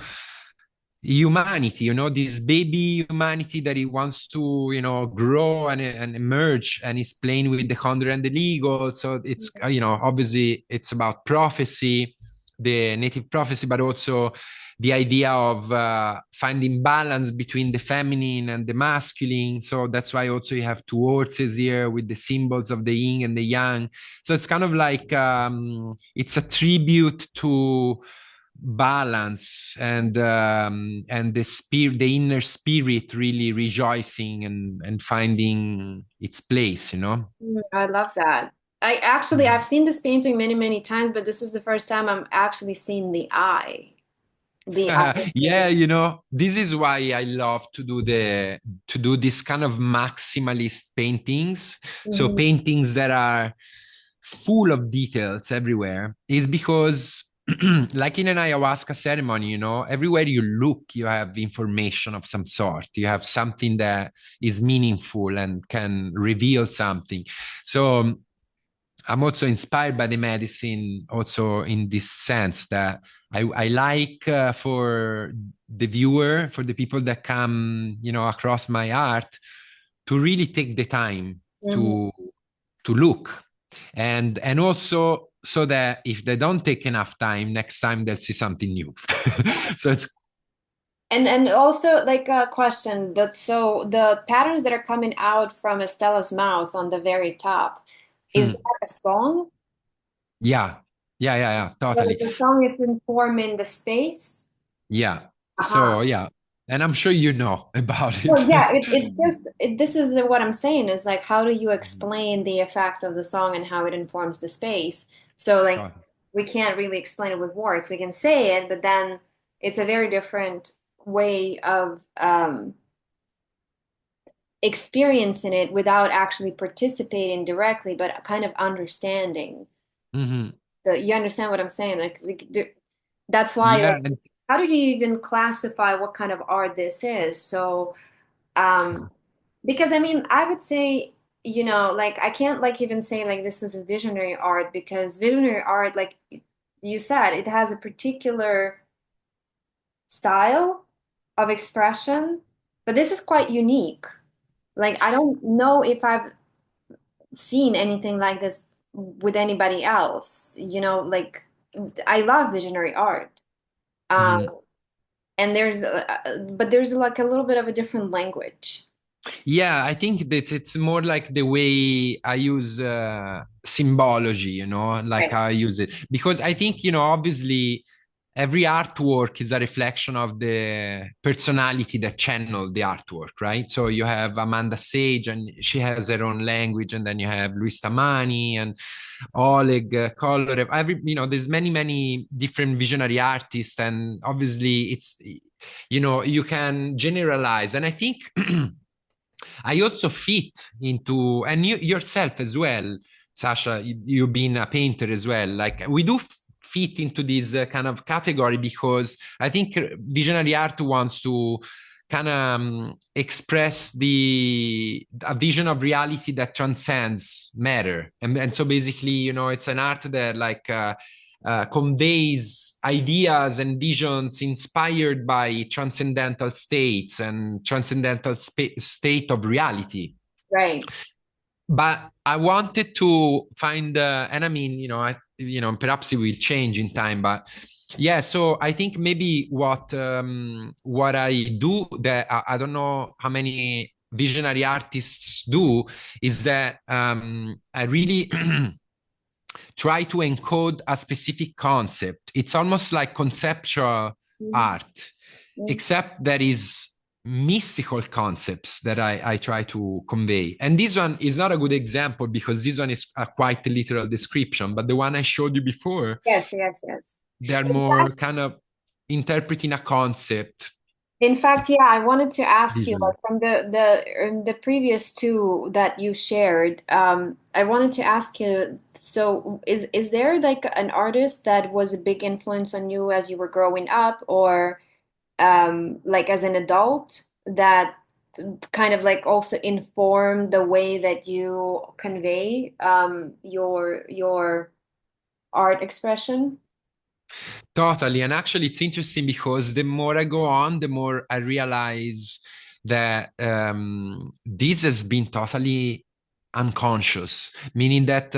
humanity, this baby humanity that he wants to, grow and emerge, and he's playing with the condor and the eagle. So it's, obviously it's about prophecy, the native prophecy, but also the idea of finding balance between the feminine and the masculine. So that's why also you have two horses here with the symbols of the yin and the yang. So it's kind of like it's a tribute to balance and the inner spirit really rejoicing and finding its place.
I love that. I've seen this painting many times, but this is the first time I'm actually seeing the eye.
This is why I love to do this kind of maximalist paintings. So paintings that are full of details everywhere, is because like in an ayahuasca ceremony, everywhere you look, you have information of some sort. You have something that is meaningful and can reveal something. So I'm also inspired by the medicine, also in this sense that I like for the viewer, for the people that come, across my art, to really take the time to look, and also so that if they don't take enough time, next time they'll see something new. So
And also like a question that so the patterns that are coming out from Estella's mouth on the very top, is
Hmm.
that a song?
Yeah, yeah,
Well,
totally.
the song is informing the space.
Yeah.
Uh-huh.
So yeah, and I'm sure you know about it.
Well, yeah, it's just this is what I'm saying is like how do you explain the effect of the song and how it informs the space? So like
Totally.
we can't really explain it with words. We can say it, but then it's a very different way of experiencing it without actually participating directly, but kind of understanding.
Mhm.
You understand what I'm saying? That's why,
Yeah,
like, how did you even classify what kind of art this is? So, um, because I mean, I would say, like I can't like even say like this is a visionary art because visionary art, like you said, it has a particular style of expression, but this is quite unique. Like I don't know if I've seen anything like this with anybody else. Like I love visionary art. Um,
mhm.
and but there's like a little bit of a different language.
Yeah, I think that it's more like the way I use symbology, like
Right.
how I use it. Because I think, obviously every artwork is a reflection of the personality that channeled the artwork, right? So you have Amanda Sage and she has her own language, and then you have Luis Tamani and Oleg Kolorev. There's many, many different visionary artists, and obviously you can generalize. And I think I also fit into, and you yourself as well, Sasha, you've been a painter as well. Like we do fit into this kind of category because I think visionary art wants to kind of express a vision of reality that transcends matter. And so basically, it's an art that like conveys ideas and visions inspired by transcendental states and transcendental state of reality.
Right.
But I wanted to find, and I mean, perhaps it will change in time, but yeah. So I think maybe what I do that I don't know how many visionary artists do is that I really try to encode a specific concept. It's almost like conceptual
Mhm.
art, except that is mystical concepts that I try to convey. And this one is not a good example because this one is a quite literal description, but the one I showed you before,
Yes, yes, yes.
they're more kind of interpreting a concept
In fact, yeah, I wanted to ask you, like
visually.
from the previous two that you shared, I wanted to ask you, so is there like an artist that was a big influence on you as you were growing up, or like as an adult that kind of like also informed the way that you convey your art expression?
Totally. And actually, it's interesting because the more I go on, the more I realize that this has been totally unconscious, meaning that,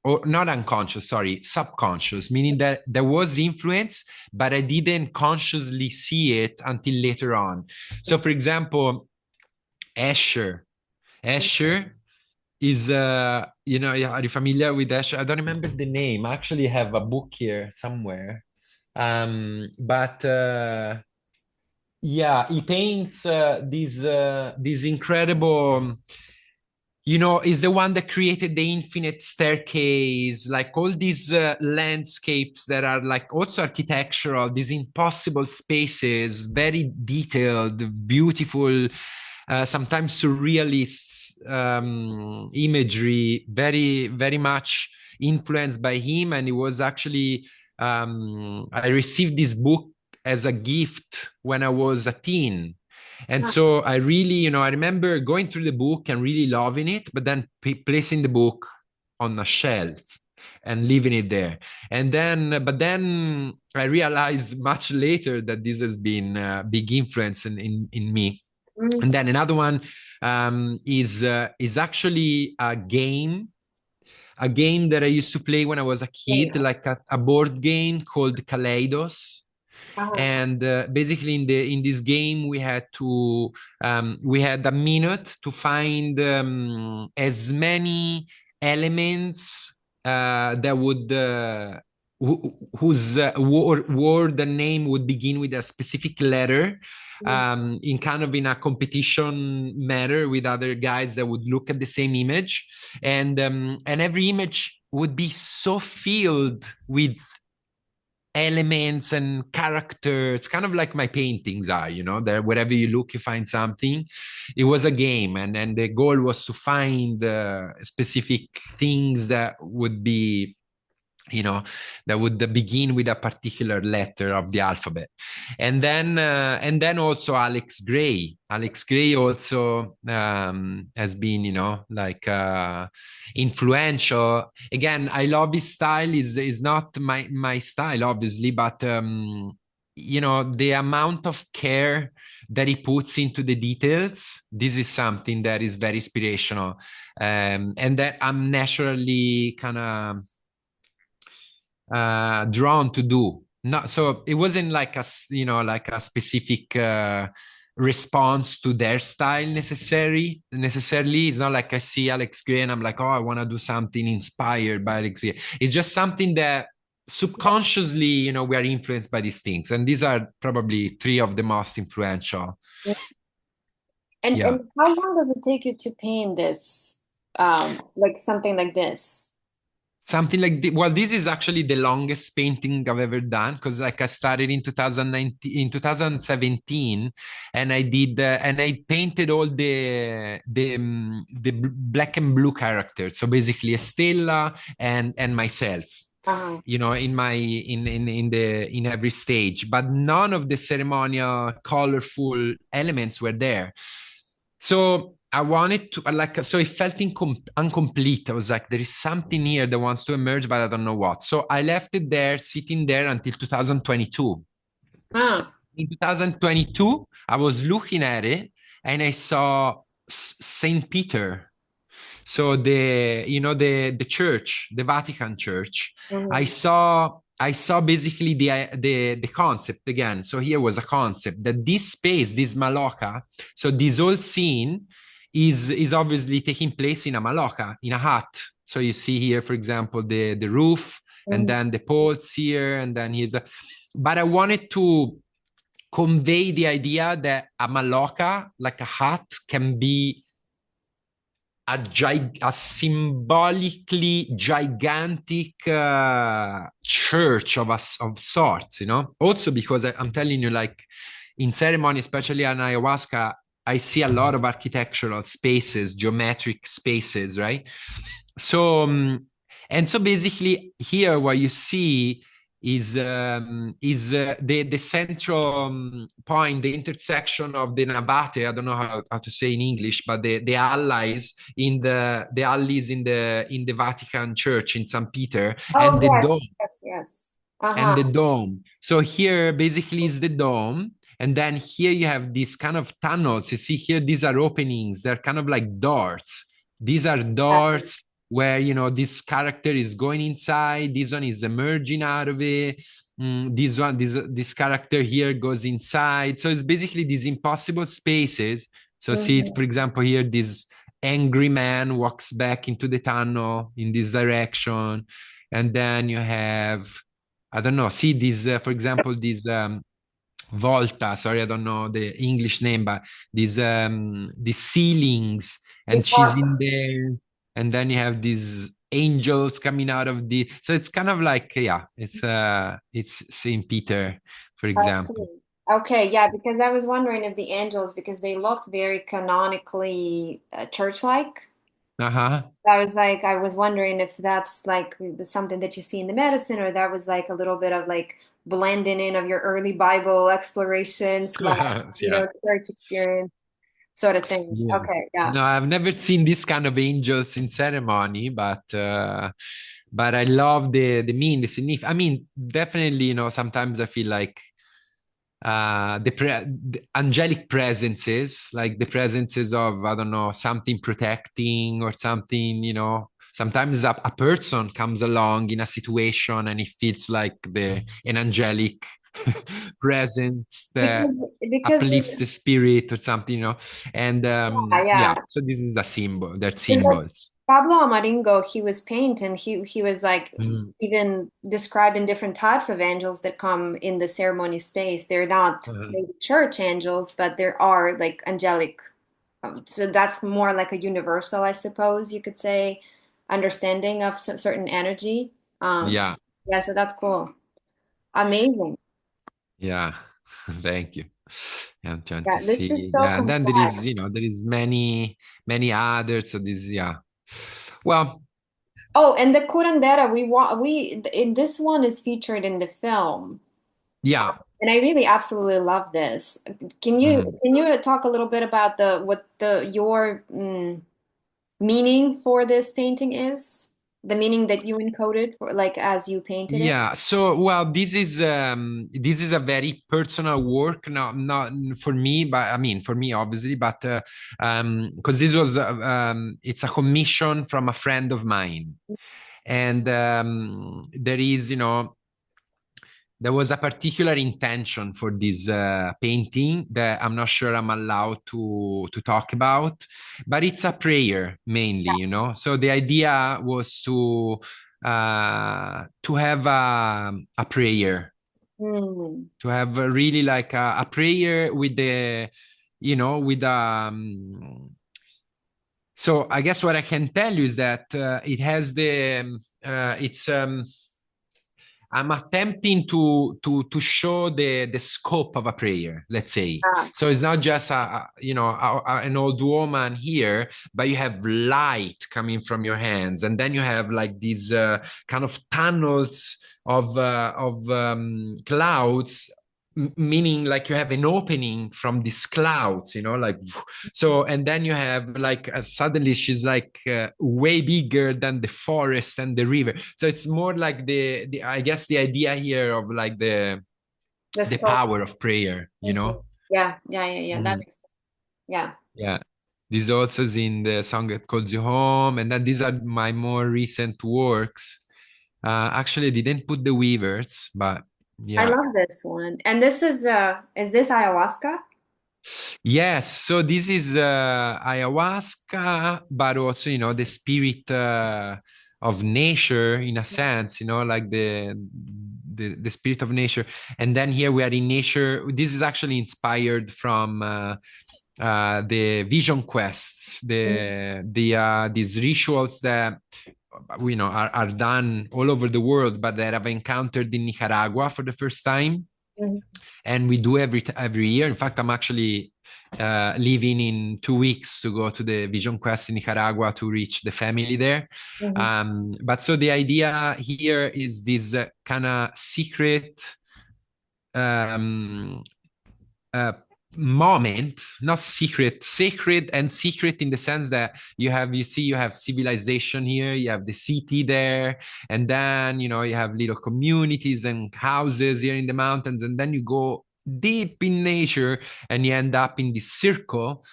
or not unconscious, sorry, subconscious, meaning that there was influence, but I didn't consciously see it until later on. So, for example, Escher. Escher is yeah, are you familiar with Escher? I don't remember the name. I actually have a book here somewhere. But yeah, he paints this incredible, is the one that created the infinite staircase, like all these landscapes that are like also architectural, these impossible spaces, very detailed, beautiful, sometimes surrealist imagery, very, very much influenced by him. And it was actually, I received this book as a gift when I was a teen. And so I really, I remember going through the book and really loving it, but then placing the book on a shelf and leaving it there. But then I realized much later that this has been a big influence in me.
Mhm.
And then another one is actually a game that I used to play when I was a kid, like a board game called Kaleidos. And basically in this game we had a minute to find as many elements that would whose word and name would begin with a specific letter, in kind of in a competition manner with other guys that would look at the same image, and every image would be so filled with elements and characters, kind of like my paintings are, that wherever you look you find something. It was a game, and the goal was to find specific things that would be, that would begin with a particular letter of the alphabet. And then also Alex Gray also has been, like influential. Again, I love his style. Is not my style, obviously, but the amount of care that he puts into the details, this is something that is very inspirational, and that I'm naturally kind of drawn to do. Not so it wasn't like a specific response to their style necessarily. It's not like I see Alex Gray and I'm like, oh, I want to do something inspired by Alex Gray. It's just something that subconsciously, we are influenced by these things, and these are probably three of the most influential.
And how long does it take you to paint this, like something like this?
Something like well, this is actually the longest painting I've ever done, because like I started in 2017, and I painted all the black and blue characters. So basically Estella and myself. In every stage, but none of the ceremonial colorful elements were there. So I wanted to so it felt incomplete. I was like, there is something here that wants to emerge, but I don't know what. So I left it there, sitting there until 2022. In 2022, I was looking at it and I saw Saint Peter. So the church, the Vatican Church. I saw basically the concept again. So here was a concept that this space, this Maloca, so this whole scene is obviously taking place in a Maloca, in a hut. So you see here, for example, the roof, and then the poles here, and then here's but I wanted to convey the idea that a Maloca, like a hut, can be a symbolically gigantic church of sorts, Also because I'm telling you, like in ceremony, especially on ayahuasca, I see a lot of architectural spaces, geometric spaces, right? So, and so basically here what you see is the central point, the intersection of the navate. I don't know how to say in English, but the allies in the Vatican Church in St. Peter, and the dome.
Yes.
And the dome. So here basically is the dome. And then here you have these kind of tunnels. You see here, these are openings. They're kind of like doors. These are doors where, this character is going inside. This one is emerging out of it. This character here goes inside. So it's basically these impossible spaces. So see, for example, here, this angry man walks back into the tunnel in this direction. And then you have, I don't know, see this, for example, this volta, sorry, I don't know the English name, but these ceilings, and she's in there, and then you have these angels coming out of so it's kind of like, it's Saint Peter, for example.
Okay, yeah, because I was wondering if the angels, because they looked very canonically church-like. I was wondering if that's like something that you see in the medicine, or that was like a little bit of like blending in of your early Bible explorations, church experience sort of thing.
Yeah.
Okay, yeah.
No, I've never seen this kind of angels in ceremony, but I love the significance. I mean, definitely, sometimes I feel like the angelic presences, like the presences of, I don't know, something protecting or something, sometimes a person comes along in a situation and it feels like an angelic presence that
because
uplifts the spirit or something, And
yeah,
yeah, so this is a symbol. They're
yeah.
symbols.
Pablo Amaringo, he was painting. He was like
Mm.
even describing different types of angels that come in the ceremony space. They're not
Uh,
maybe church angels, but there are like angelic. So that's more like a universal, I suppose you could say, understanding of certain energy. Um,
yeah,
yeah, so that's cool. Amazing.
yeah. Thank you. Yeah, I'm trying
Yeah,
to
this is
see.
so
Yeah, and then there
complex.
is, there is many others. So this, yeah. Well,
Oh, and the curandera we in this one is featured in the film.
yeah.
And I really absolutely love this.
Mm.
Can you talk a little bit about the what the your meaning for this painting is? The meaning that you encoded for like as you painted it?
Yeah, so well, this is a very personal work, not for me, but I mean for me obviously, but because this was it's a commission from a friend of mine, and there was a particular intention for this painting that I'm not sure I'm allowed to talk about, but it's a prayer mainly. So the idea was to have a prayer,
Hmm.
to have really like a prayer with the, with so I guess what I can tell you is that it has it's I'm attempting to show the scope of a prayer, let's say.
Ah,
So it's not just an old woman here, but you have light coming from your hands, and then you have like these kind of tunnels of clouds, meaning like you have an opening from these clouds, like so. And then you have like suddenly she's like way bigger than the forest and the river. So it's more like the I guess the idea here of like
the
the
scope.
power of prayer,
Mhm. Yeah, yeah, yeah, yeah. That
Mhm.
makes sense. Yeah.
Yeah. This also is in the song that calls you home, and then these are my more recent works. Actually, I didn't put the weavers, but
I
yeah.
love this one. And this is this ayahuasca?
Yes, so this is ayahuasca, but also, the spirit of nature in a sense, like the spirit of nature. And then here we are in nature. This is actually inspired from the vision quests, these rituals that are done all over the world, but that I've encountered in Nicaragua for the first time,
Mhm.
and we do every year. In fact, I'm actually leaving in 2 weeks to go to the Vision Quest in Nicaragua to reach the family there.
Mhm.
But so the idea here is this kind of secret um, uh, moment, not secret, sacred and secret in the sense that you have civilization here, you have the city there, and then you have little communities and houses here in the mountains, and then you go deep in nature and you end up in this circle,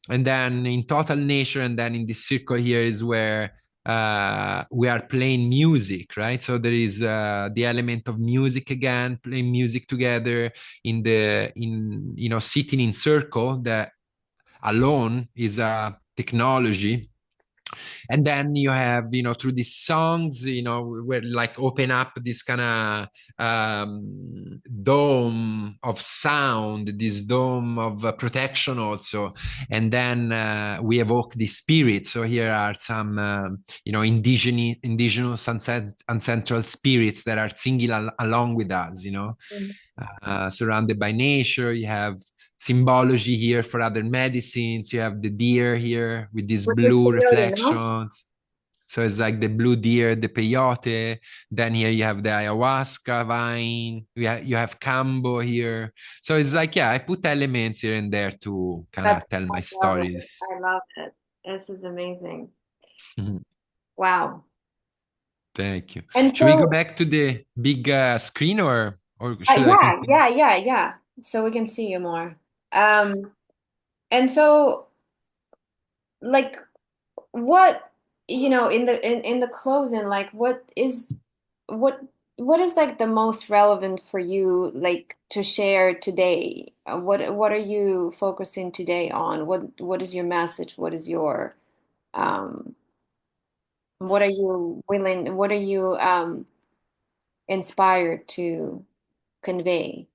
and then in total nature, and then in this circle here is where we are playing music, right? So there is the element of music again, playing music together in sitting in circle, that alone is a technology. And then you have through these songs, where like open up this kind of dome of sound, this dome of protection also. And then we evoke the spirit. So here are some indigenous ancestral spirits that are singing along with us,
Mhm.
surrounded by nature. You have symbology here for other medicines. You have the deer here with these
With this
blue
peyote, no?
reflections. So it's like the blue deer, the peyote. Then here you have the ayahuasca vine. You have cambo here. So it's like, yeah, I put elements here and there to kind
That's
of tell
I
my
love it.
stories.
I love it. This is amazing.
Mhm.
Wow.
Thank you.
And
Should we go
so,
back to the big screen, or should I
yeah,
continue?
yeah, yeah, yeah. So we can see you more. Um, and so, like, what, in the closing, like, what is what? what is like the most relevant for you, like to share today? What are you focusing today on? What is your message? What is your um, what are you willing? What are you inspired to convey?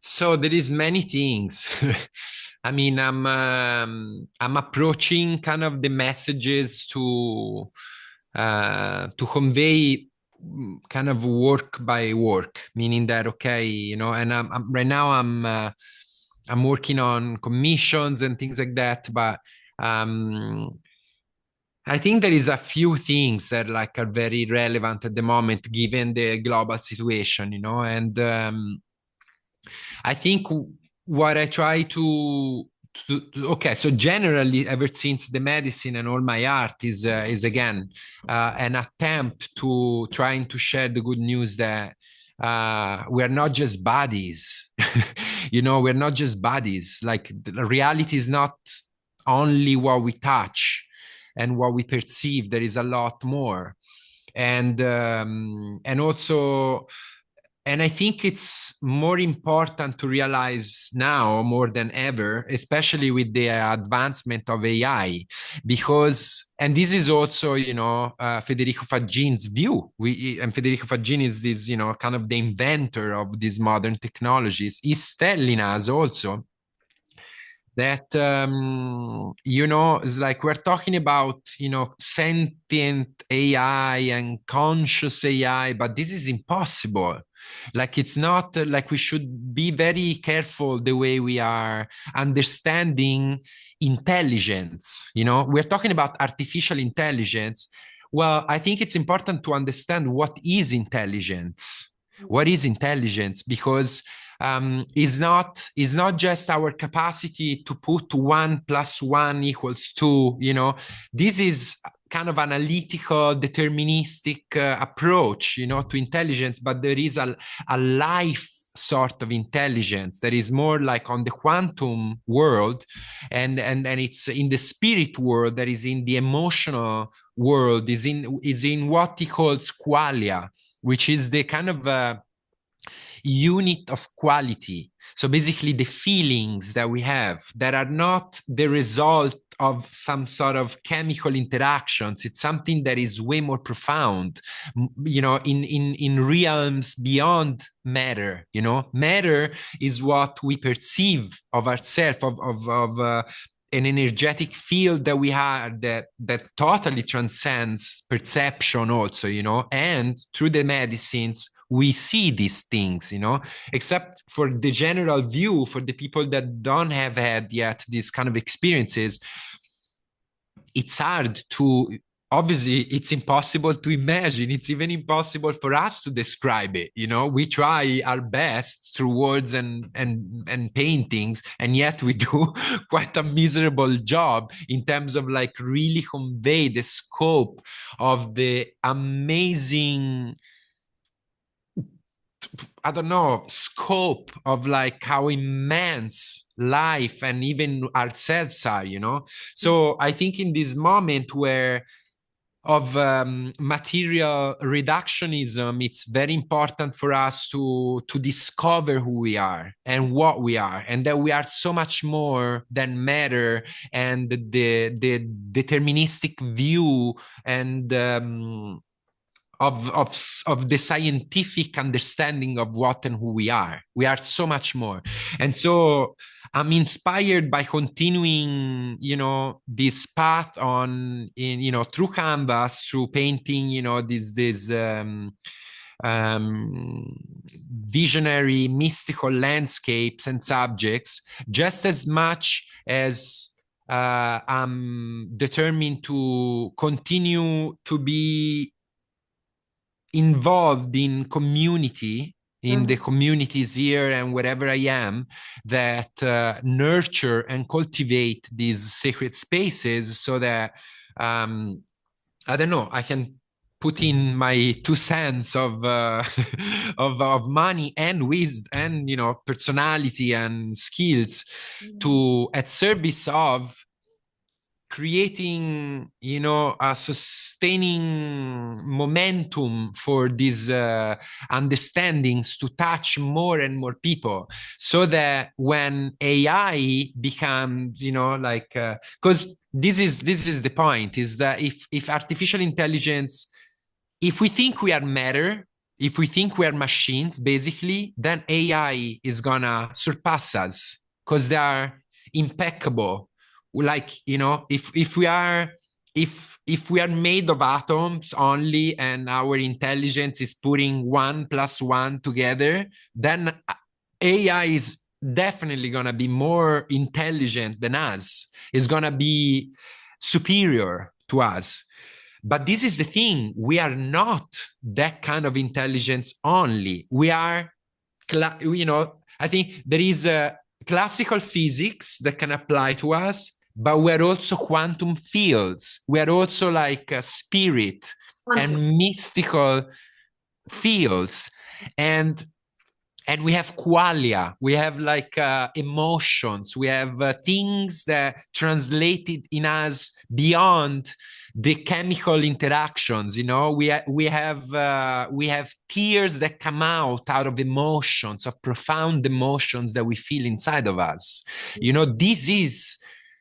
So there is many things. I mean, I'm approaching kind of the messages to convey kind of work by work, meaning that okay, you know, and right now I'm working on commissions and things like that, but um, I think there is a few things that like are very relevant at the moment given the global situation, you know, and I think what I try okay, so generally, ever since the medicine and all my art is again an attempt to trying to share the good news that we're not just bodies, you know, we're not just bodies. Like the reality is not only what we touch and what we perceive. There is a lot more, and also and I think it's more important to realize now more than ever, especially with the advancement of AI, because, and this is also, you know, Federico Faggin's view. And Federico Faggin is this, you know, kind of the inventor of these modern technologies. He's telling us also that you know, it's like we're talking about, you know, sentient AI and conscious AI, but this is impossible. Like it's not like we should be very careful the way we are understanding intelligence. You know, we're talking about artificial intelligence. Well, I think it's important to understand what is intelligence. What is intelligence? Because is not just our capacity to put 1 + 1 = 2. You know, this is kind of analytical, deterministic approach, you know, to intelligence, but there is a life sort of intelligence that is more like on the quantum world, and it's in the spirit world, that is in the emotional world, is in what he calls qualia, which is the kind of unit of quality. So basically, the feelings that we have that are not the result of some sort of chemical interactions. It's something that is way more profound, you know, in realms beyond matter. You know, matter is what we perceive of ourselves, of an energetic field that we have that totally transcends perception also, you know, and through the medicines we see these things, you know, except for the general view, for the people that don't have had yet these kind of experiences, it's hard to, obviously it's impossible to imagine. It's even impossible for us to describe it, you know. We try our best through words and paintings, and yet we do quite a miserable job in terms of like really convey the scope of the amazing, I don't know, scope of like how immense life and even ourselves are, you know? So I think in this moment where of material reductionism, it's very important for us to discover who we are and what we are, and that we are so much more than matter and the deterministic view and of the scientific understanding of what and who we are. We are so much more. And so I'm inspired by continuing, you know, this path you know, through canvas, through painting, you know, this visionary, mystical landscapes and subjects, just as much as I'm determined to continue to be involved in community, in the communities here and wherever I am, that nurture and cultivate these sacred spaces, so that I don't know, I can put in my 2 cents of of money and wisdom and, you know, personality and skills to at service of creating, a sustaining momentum for these understandings to touch more and more people, so that when AI becomes, like, because this is the point, is that if artificial intelligence, if we think we are matter, if we think we are machines, basically, then AI is gonna surpass us because they are impeccable. Like, if we are made of atoms only, and our intelligence is putting 1 plus 1 together, then AI is definitely gonna be more intelligent than us. It's gonna be superior to us. But this is the thing, we are not that kind of intelligence only. We are, I think there is a classical physics that can apply to us, but we're also quantum fields. We are also like a spirit and mystical fields. And we have qualia, we have like emotions, we have things that translated in us beyond the chemical interactions. We have tears that come out of emotions, of profound emotions that we feel inside of us.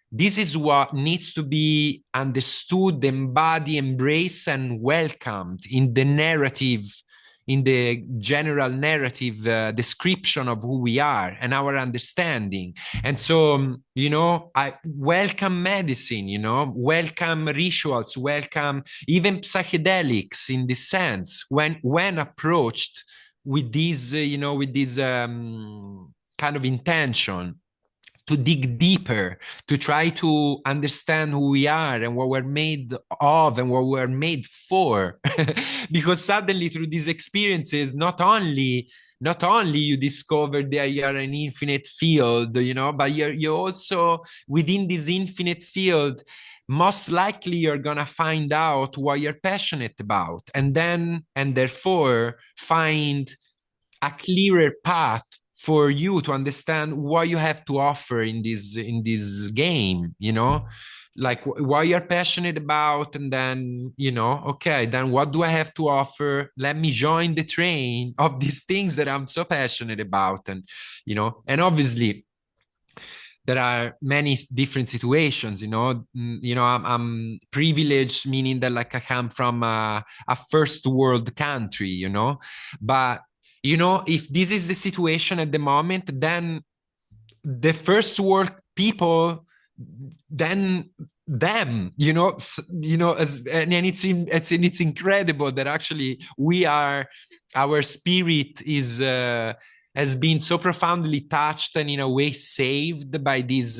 This is what needs to be understood, embodied, embraced, and welcomed in the narrative, in the general narrative description of who we are and our understanding. And so, I welcome medicine, welcome rituals, welcome even psychedelics in this sense, when approached with this, kind of intention to dig deeper, to try to understand who we are and what we're made of and what we're made for. Because suddenly, through these experiences, not only you discover that you are an infinite field, but you're also within this infinite field. Most likely, you're gonna find out what you're passionate about, and therefore find a clearer path for you to understand what you have to offer in this game, like what you're passionate about. And then, okay, then what do I have to offer? Let me join the train of these things that I'm so passionate about. And obviously there are many different situations. I'm privileged, meaning that, like, I come from a first world country, but if this is the situation at the moment, then the first world people, then them, it's incredible that actually our spirit has been so profoundly touched and in a way saved by these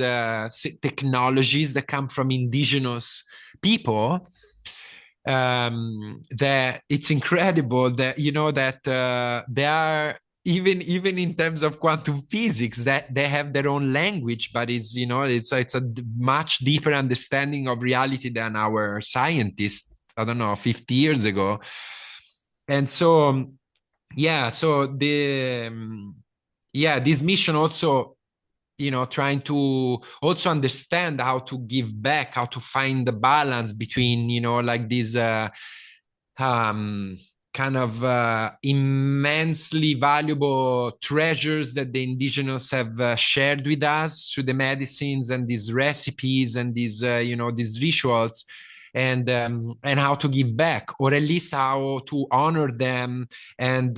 technologies that come from indigenous people. That it's incredible that they are, even in terms of quantum physics, that they have their own language, but it's a much deeper understanding of reality than our scientists, I don't know, 50 years ago. And so this mission also, trying to also understand how to give back, how to find the balance between, like these kind of immensely valuable treasures that the indigenous have shared with us through the medicines and these recipes and these rituals, and how to give back, or at least how to honor them and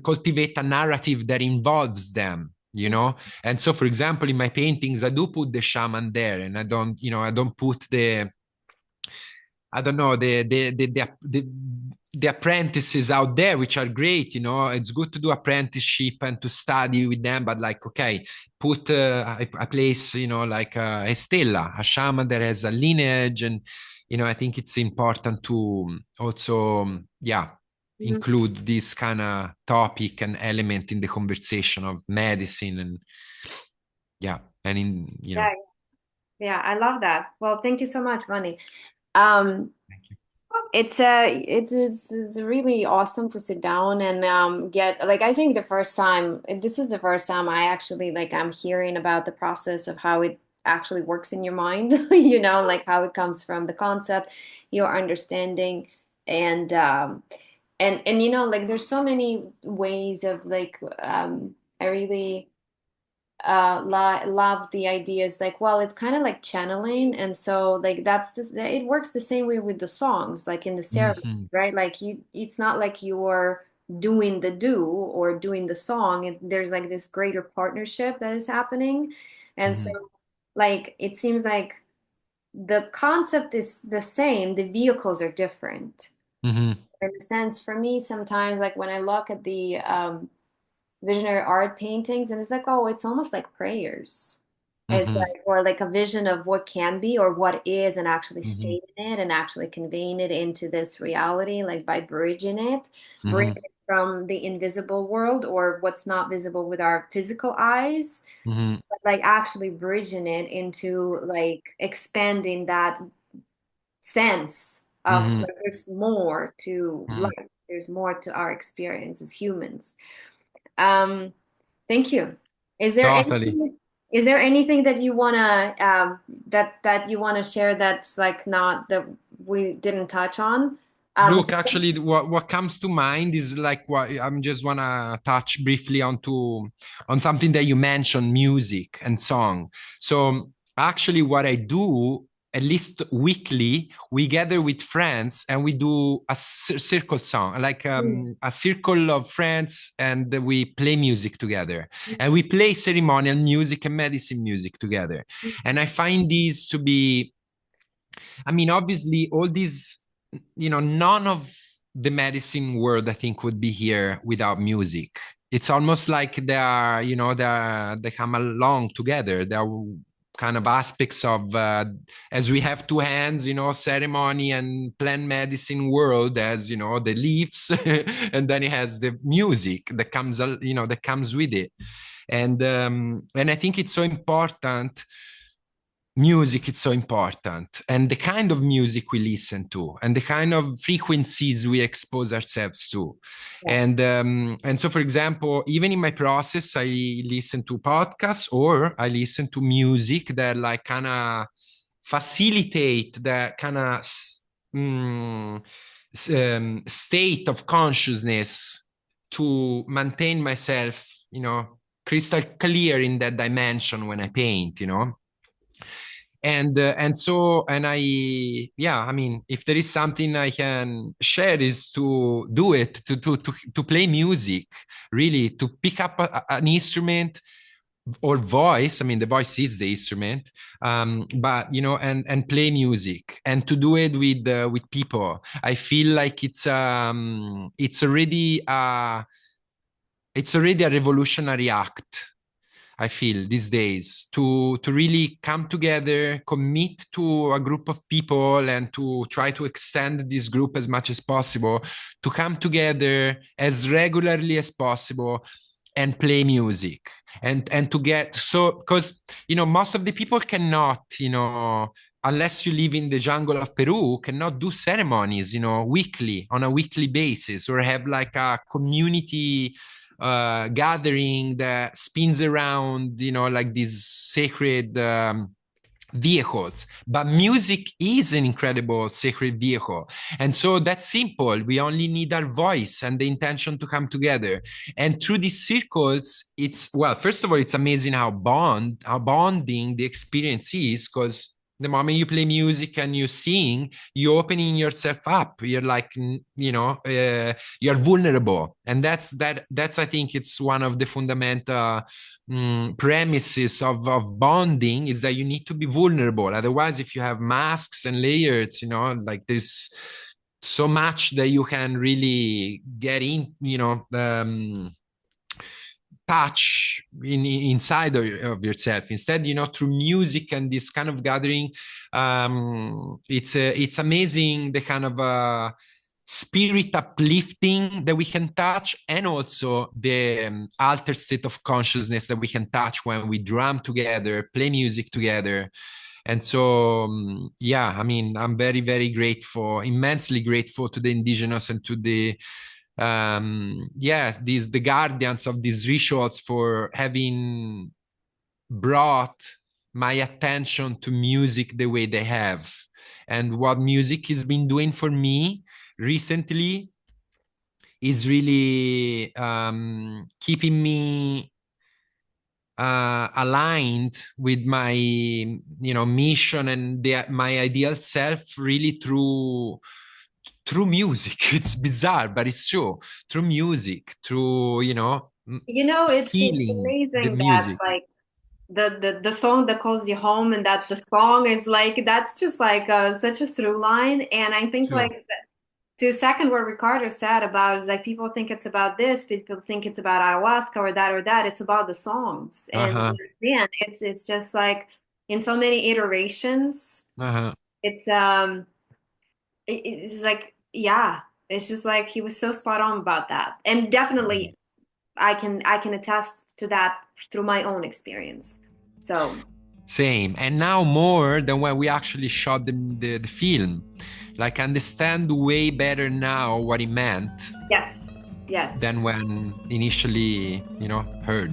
cultivate a narrative that involves them. And so, for example, in my paintings, I do put the shaman there, and I don't put the, I don't know, the apprentices out there, which are great. It's good to do apprenticeship and to study with them, but like, okay, put a place, like a stella, a shaman that has a lineage. And I think it's important to also include this kind of topic and element in the conversation of medicine. And
yeah, I love that. Well, thank you so much, Vanni.
Thank you.
It's really awesome to sit down and get, like, I think this is the first time I actually, like, I'm hearing about the process of how it actually works in your mind, you know, like how it comes from the concept, your understanding, and and you know, like there's so many ways of like I really love the ideas like, well, it's kind of like channeling, and so like it works the same way with the songs, like in the ceremony,
Hmm.
right? Like it's not like you're doing the do or doing the song. There's like this greater partnership that is happening, and so
Hmm.
like it seems like the concept is the same, the vehicles are different.
Hmm.
In a sense, for me, sometimes like when I look at the visionary art paintings, and it's like, oh, it's almost like prayers. It's
Hmm.
like, or like a vision of what can be or what is, and actually
Hmm.
stating it and actually conveying it into this reality, like by bridging
Hmm.
it from the invisible world or what's not visible with our physical eyes,
Hmm.
but like actually bridging it into like expanding that sense of
Hmm.
like there's more to
Hmm.
life, there's more to our experience as humans. Um, Thank you. Is there
Totally.
anything, is there anything that you wanna that you wanna share that's like not that we didn't touch on? Um,
Look, actually, what comes to mind is like what I'm just wanna touch briefly on something that you mentioned, music and song. So actually, what I do, at least weekly, we gather with friends and we do a circle song, like a circle of friends, and we play music together. And we play ceremonial music and medicine music together. And I find these to be, I mean, obviously, all these, none of the medicine world, I think, would be here without music. It's almost like they are, they come along together. They are kind of aspects of, as we have two hands, ceremony and plant medicine world, as, the leaves, and then it has the music that comes, that comes with it. And I think it's so important. Music is so important, and the kind of music we listen to and the kind of frequencies we expose ourselves to.
yeah.
And so, for example, even in my process, I listen to podcasts or I listen to music that like kind of facilitate the kind of state of consciousness to maintain myself, crystal clear in that dimension when I paint, and so, and I, yeah, I mean, if there is something I can share is to do it, to play music, really, to pick up an instrument or voice. I mean, the voice is the instrument, but and play music, and to do it with people. I feel like it's already a revolutionary act. I feel these days to really come together, commit to a group of people, and to try to extend this group as much as possible, to come together as regularly as possible and play music, and to get, so because most of the people cannot, unless you live in the jungle of Peru, cannot do ceremonies, weekly, on a weekly basis, or have like a community gathering that spins around, like these sacred vehicles. But music is an incredible sacred vehicle. And so that's simple. We only need our voice and the intention to come together. And through these circles, it's, well, first of all, it's amazing how bonding the experience is, because the moment you play music and you sing, you're opening yourself up. You're like, you're vulnerable. And that's, I think it's one of the fundamental premises of bonding, is that you need to be vulnerable. Otherwise, if you have masks and layers, like there's so much that you can really get in, touch inside of yourself. Instead, through music and this kind of gathering, it's amazing the kind of spirit uplifting that we can touch, and also the altered state of consciousness that we can touch when we drum together, play music together. And so, yeah, I mean, I'm very, very grateful, immensely grateful to the indigenous and to the the guardians of these rituals for having brought my attention to music the way they have. And what music has been doing for me recently is really keeping me aligned with my mission and my ideal self, really through music. It's bizarre, but it's true. Through music, through
It's
feeling the
amazing that
music.
like the song that calls you home, and that the song is like that's just like such a through line. And I think
True.
like to second what Ricardo said about is like people think it's about this, people think it's about ayahuasca or that or that. It's about the songs, and
Uh-huh.
man, it's just like in so many iterations.
Uh-huh.
It's it's like yeah, it's just like he was so spot on about that, and definitely I can attest to that through my own experience. So
Same. And now more than when we actually shot the film. Like, understand way better now what he meant
yes, yes,
than when initially, heard.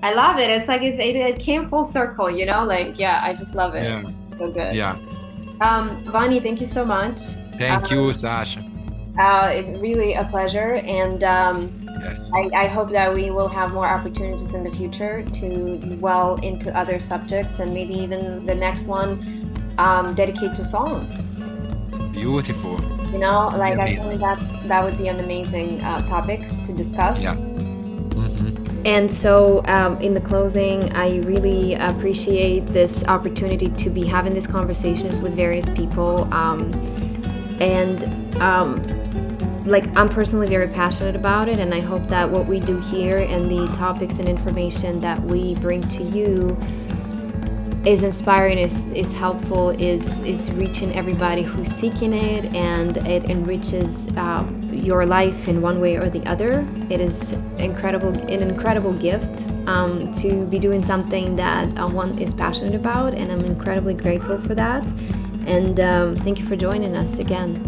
I love it. It's like it came full circle, like yeah, I just love it.
Yeah.
So good.
Yeah.
Vanni, thank you so much.
Thank you, Sasha.
It's really a pleasure, and
Yes.
I hope that we will have more opportunities in the future to dwell into other subjects, and maybe even the next one dedicated to songs.
Beautiful.
Like I
Amazing.
think that would be an amazing topic to discuss.
Yeah. Mm-hmm.
And so, in the closing, I really appreciate this opportunity to be having these conversations with various people. Like, I'm personally very passionate about it, and I hope that what we do here and the topics and information that we bring to you is inspiring, is helpful, is reaching everybody who's seeking it, and it enriches your life in one way or the other. It is an incredible gift to be doing something that one is passionate about, and I'm incredibly grateful for that. And thank you for joining us again.